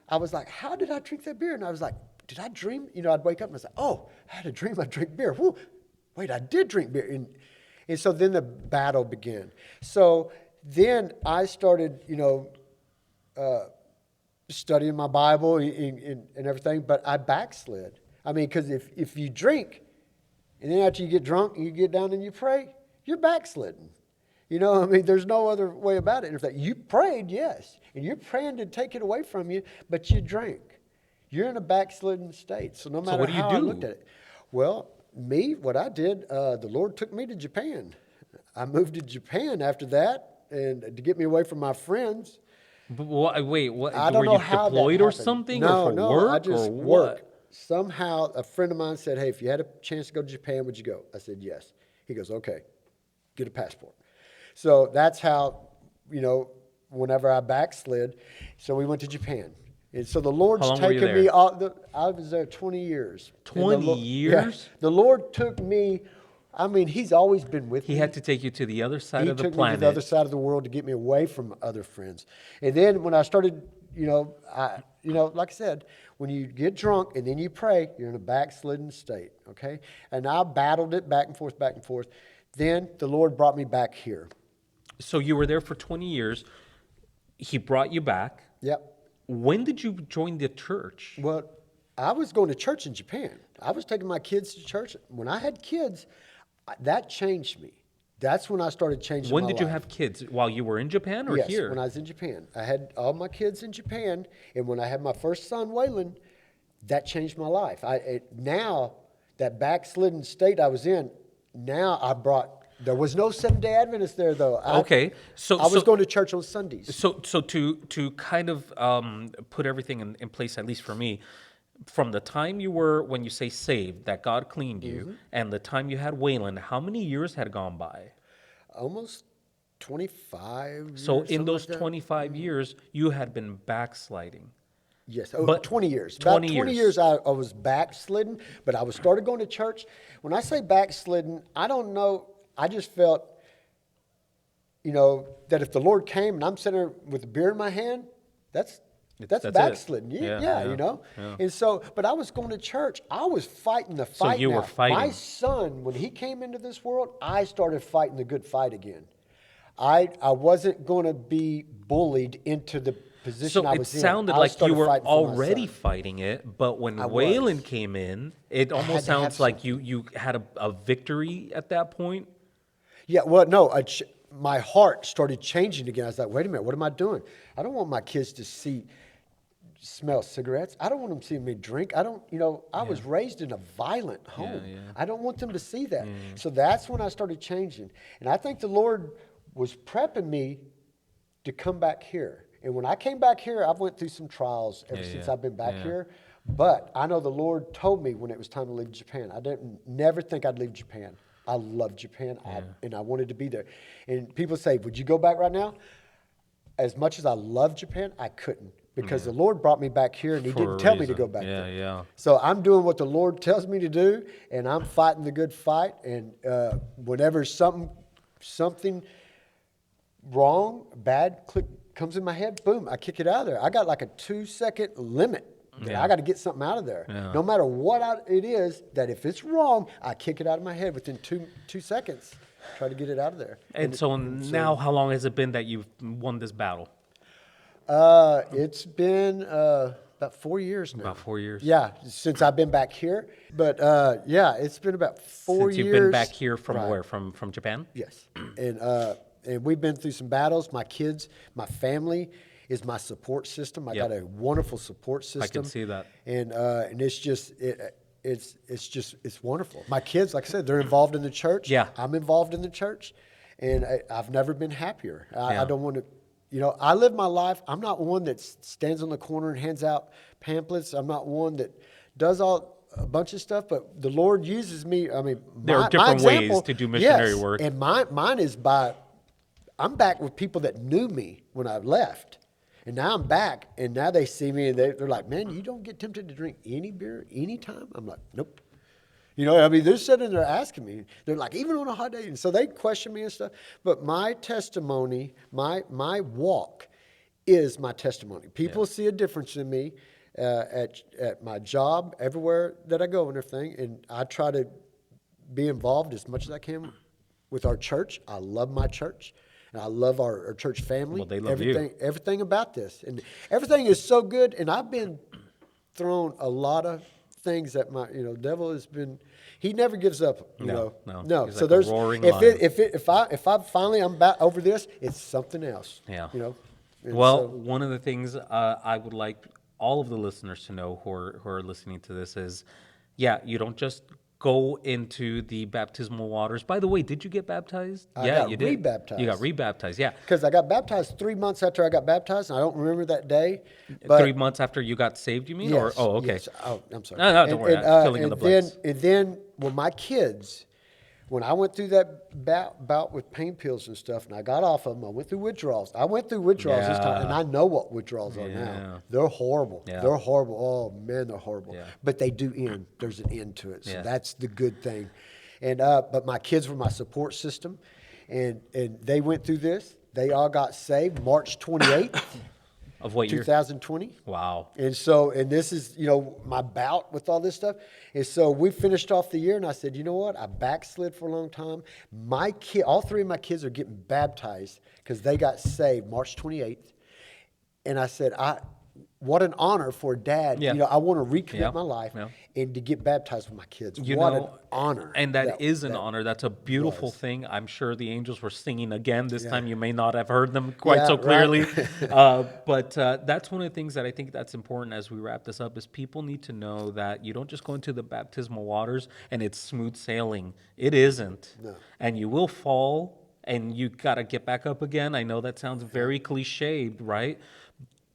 I was like, how did I drink that beer? And I was like, did I dream? I'd wake up and I was like, oh, I had a dream I drank beer. Whew, wait, I did drink beer. And so then the battle began. So then I started, studying my Bible and everything, but I backslid. Because if you drink, and then after you get drunk and you get down and you pray, you're backsliding. There's no other way about it. In fact, you prayed, yes, and you're praying to take it away from you, but you drank. You're in a backslidden state. So no matter how I looked at it. Well, what I did, the Lord took me to Japan. I moved to Japan after that, and to get me away from my friends. But wait, what? I don't were know you how deployed that or happened. something? No, or for no, work I just or worked. what? Somehow, a friend of mine said, hey, if you had a chance to go to Japan, would you go? I said, yes. He goes, okay, get a passport. So that's how, whenever I backslid. So we went to Japan. And so the Lord's How long were you taken there? me I was there 20 years. And 20 Yeah, years? the Lord took me, I mean, he's always been with He me. had to take you to the other side He of the took me to the other planet. side of the world to get me away from other friends. And then when I started, like I said, when you get drunk and then you pray, you're in a backslidden state, okay? And I battled it back and forth, back and forth. Then the Lord brought me back here. So you were there for 20 years. He brought you back. Yep. When did you join the church? Well, I was going to church in Japan. I was taking my kids to church. When I had kids, that changed me. That's when I started changing When my did you life. have kids? While you were in Japan or Yes, here? when I was in Japan. I had all my kids in Japan, and when I had my first son, Waylon, that changed my life. Now, that backslidden state I was in, there was no Seventh-day Adventist there, though. Okay, I was going to church on Sundays. So to kind of put everything in place, at least for me, from the time you were, when you say saved, that God cleaned you, Mm-hmm. and the time you had Waylon, how many years had gone by? Almost 25 So years, in something those like that. 25 years, you had been backsliding. Yes, But 20 years. 20 About 20 years. years I was backslidden, but I was started going to church. When I say backslidden, I don't know. I just felt, that if the Lord came and I'm sitting there with a beer in my hand, that's That's it. backslidden. Yeah, Yeah. yeah. And so, but I was going to church. I was fighting the fight. you were now. fighting. My son, when he came into this world, I started fighting the good fight again. I wasn't going to be bullied into the position So I it was in. sounded I like you started were fighting for my already son. fighting it, but when I Waylon was. came in, it had almost to have sounds like you had a victory at that point. Yeah, well, no, my heart started changing again. I was like, wait a minute, what am I doing? I don't want my kids to smell cigarettes. I don't want them to see me drink. I was raised in a violent home. yeah. I don't want them to see that. So that's when I started changing. And I think the Lord was prepping me to come back here. And when I came back here, I've went through some trials ever since I've been back here. But I know the Lord told me when it was time to leave Japan. I didn't never think I'd leave Japan. I love Japan, and I wanted to be there. And people say, would you go back right now? As much as I love Japan, I couldn't because the Lord brought me back here, and He For a didn't tell me to reason. go back Yeah, there. yeah. So I'm doing what the Lord tells me to do, and I'm fighting the good fight. And whenever something wrong, bad comes in my head, boom, I kick it out of there. I got like a 2-second limit. Yeah. I got to get something out of there. Yeah. No matter what it is, that if it's wrong, I kick it out of my head within two seconds. Try to get it out of there. And so now, how long has it been that you've won this battle? It's been about 4 years now. About 4 years. Yeah, since I've been back here. But yeah, it's been about 4 Since years. you've been back here from Right. where? From Japan? Yes, and we've been through some battles. My kids, my family is my support system. I Yep. got a wonderful support system. see that. And it's just it's wonderful. My kids, like I said, they're involved in the church. Yeah. I'm involved in the church, and I've never been happier. Yeah. I don't want to. I live my life. I'm not one that stands on the corner and hands out pamphlets. I'm not one that does a bunch of stuff, but the Lord uses me. I mean, There are my different ways example- to do missionary yes, work. and mine is I'm back with people that knew me when I left. And now I'm back, and now they see me, and they're like, man, you don't get tempted to drink any beer anytime? I'm like, nope. They're sitting there asking me. They're like, even on a hot day. And so they question me and stuff. But my testimony, my walk is my testimony. People see a difference in me at my job, everywhere that I go and everything. And I try to be involved as much as I can with our church. I love my church. And I love our church family. Well, they love you. Everything about this. And everything is so good. And I've been thrown a lot of things that my devil has been. He never gives up. No. He's So like a there's roaring lion. if I finally I'm back over this, it's something else. Yeah. And Well, so- one of the things I would like all of the listeners to know who are listening to this is, you don't just go into the baptismal waters. By the way, did you get baptized? I Yeah, got you did. re-baptized. You got rebaptized. Yeah. because I got baptized 3 months after I got baptized, and I don't remember that day. But 3 months after you got saved, you mean? Yes, Okay. yes. Oh, I'm sorry. No, don't worry. I'm filling in the blanks. And then, well, my kids, when I went through that bout with pain pills and stuff, and I got off of them, I went through withdrawals. I went through withdrawals this time, and Yeah. I know what withdrawals are Yeah. now. They're horrible. Yeah. They're horrible. Oh man, they're horrible. Yeah. But they do end. There's an end to it. So Yeah. that's the good thing. And but my kids were my support system, and they went through this. They all got saved March 28th, Of what year? 2020. Wow. And so, and this is, my bout with all this stuff. And so we finished off the year, and I said, you know what? I backslid for a long time. All three of my kids are getting baptized because they got saved March 28th. And I said, what an honor for dad. Yeah. I want to recommit Yeah. my life Yeah. and to get baptized with my kids. You What know, an honor. And that is an honor. That's a beautiful was. thing. I'm sure the angels were singing again. This Yeah. time you may not have heard them quite Yeah, so right. clearly. But that's one of the things that I think that's important as we wrap this up is people need to know that you don't just go into the baptismal waters and it's smooth sailing. It isn't. No. And you will fall and you got to get back up again. I know that sounds very cliched, right?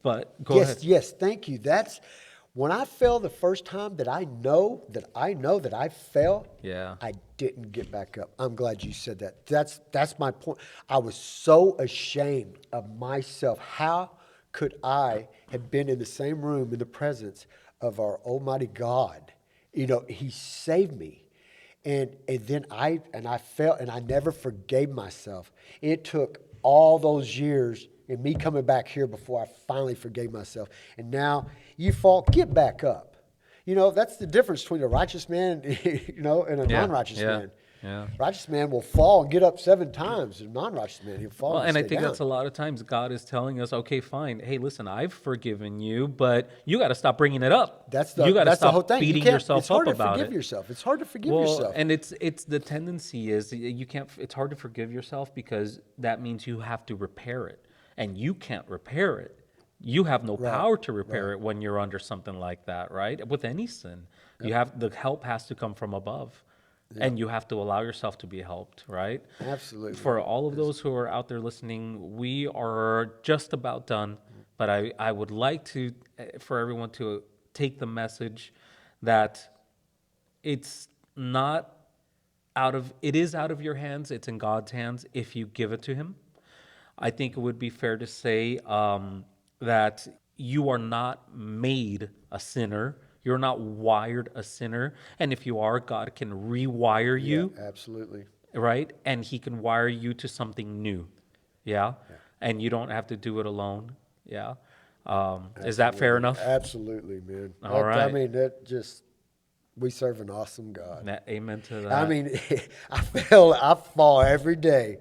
But go ahead. Yes, thank you. That's when I fell the first time that I know that I fell. Yeah. I didn't get back up. I'm glad you said that. That's my point. I was so ashamed of myself. How could I have been in the same room in the presence of our Almighty God? He saved me. And then I fell and I never forgave myself. It took all those years and me coming back here before I finally forgave myself. And now you fall, get back up. That's the difference between a righteous man, and a Yeah, non-righteous yeah, man. yeah. Righteous man will fall and get up 7 times. A non-righteous man, he'll fall Well, and I stay think down. that's a lot of times God is telling us, okay, fine. Hey, listen, I've forgiven you, but you got to stop bringing it up. That's you got to the stop whole thing. beating yourself it's hard up to about forgive it. yourself. It's hard to forgive Well, yourself. and it's the tendency is you can't. It's hard to forgive yourself because that means you have to repair it, and you can't repair it. You have no power to repair it when you're under something like that, right? With any sin, you have the help has to come from above, and you have to allow yourself to be helped, right? Absolutely. For all of those who are out there listening, we are just about done, but I would like to for everyone to take the message that it's not it is out of your hands. It's in God's hands if you give it to Him. I think it would be fair to say that you are not made a sinner. You're not wired a sinner. And if you are, God can rewire you, Yeah, absolutely. right? And He can wire you to something new. Yeah? And you don't have to do it alone. Yeah. Is that fair enough? Absolutely, man. All I right. mean, we serve an awesome God. Amen to that. I mean, I fall every day.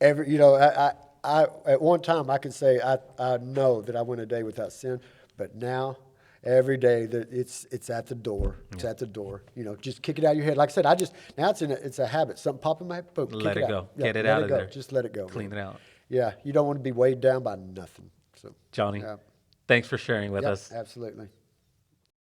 I at one time I could say I know that I went a day without sin, but now every day that it's at the door. It's at the door. Just kick it out of your head. Like I said, now it's a habit. Something pop in my head, boom, Let kick it out. go. Yeah, Get it let out of go. there. Just let it go. Clean man. it out. Yeah, you don't want to be weighed down by nothing. So, Johnny, yeah. thanks for sharing with Yep, us. absolutely.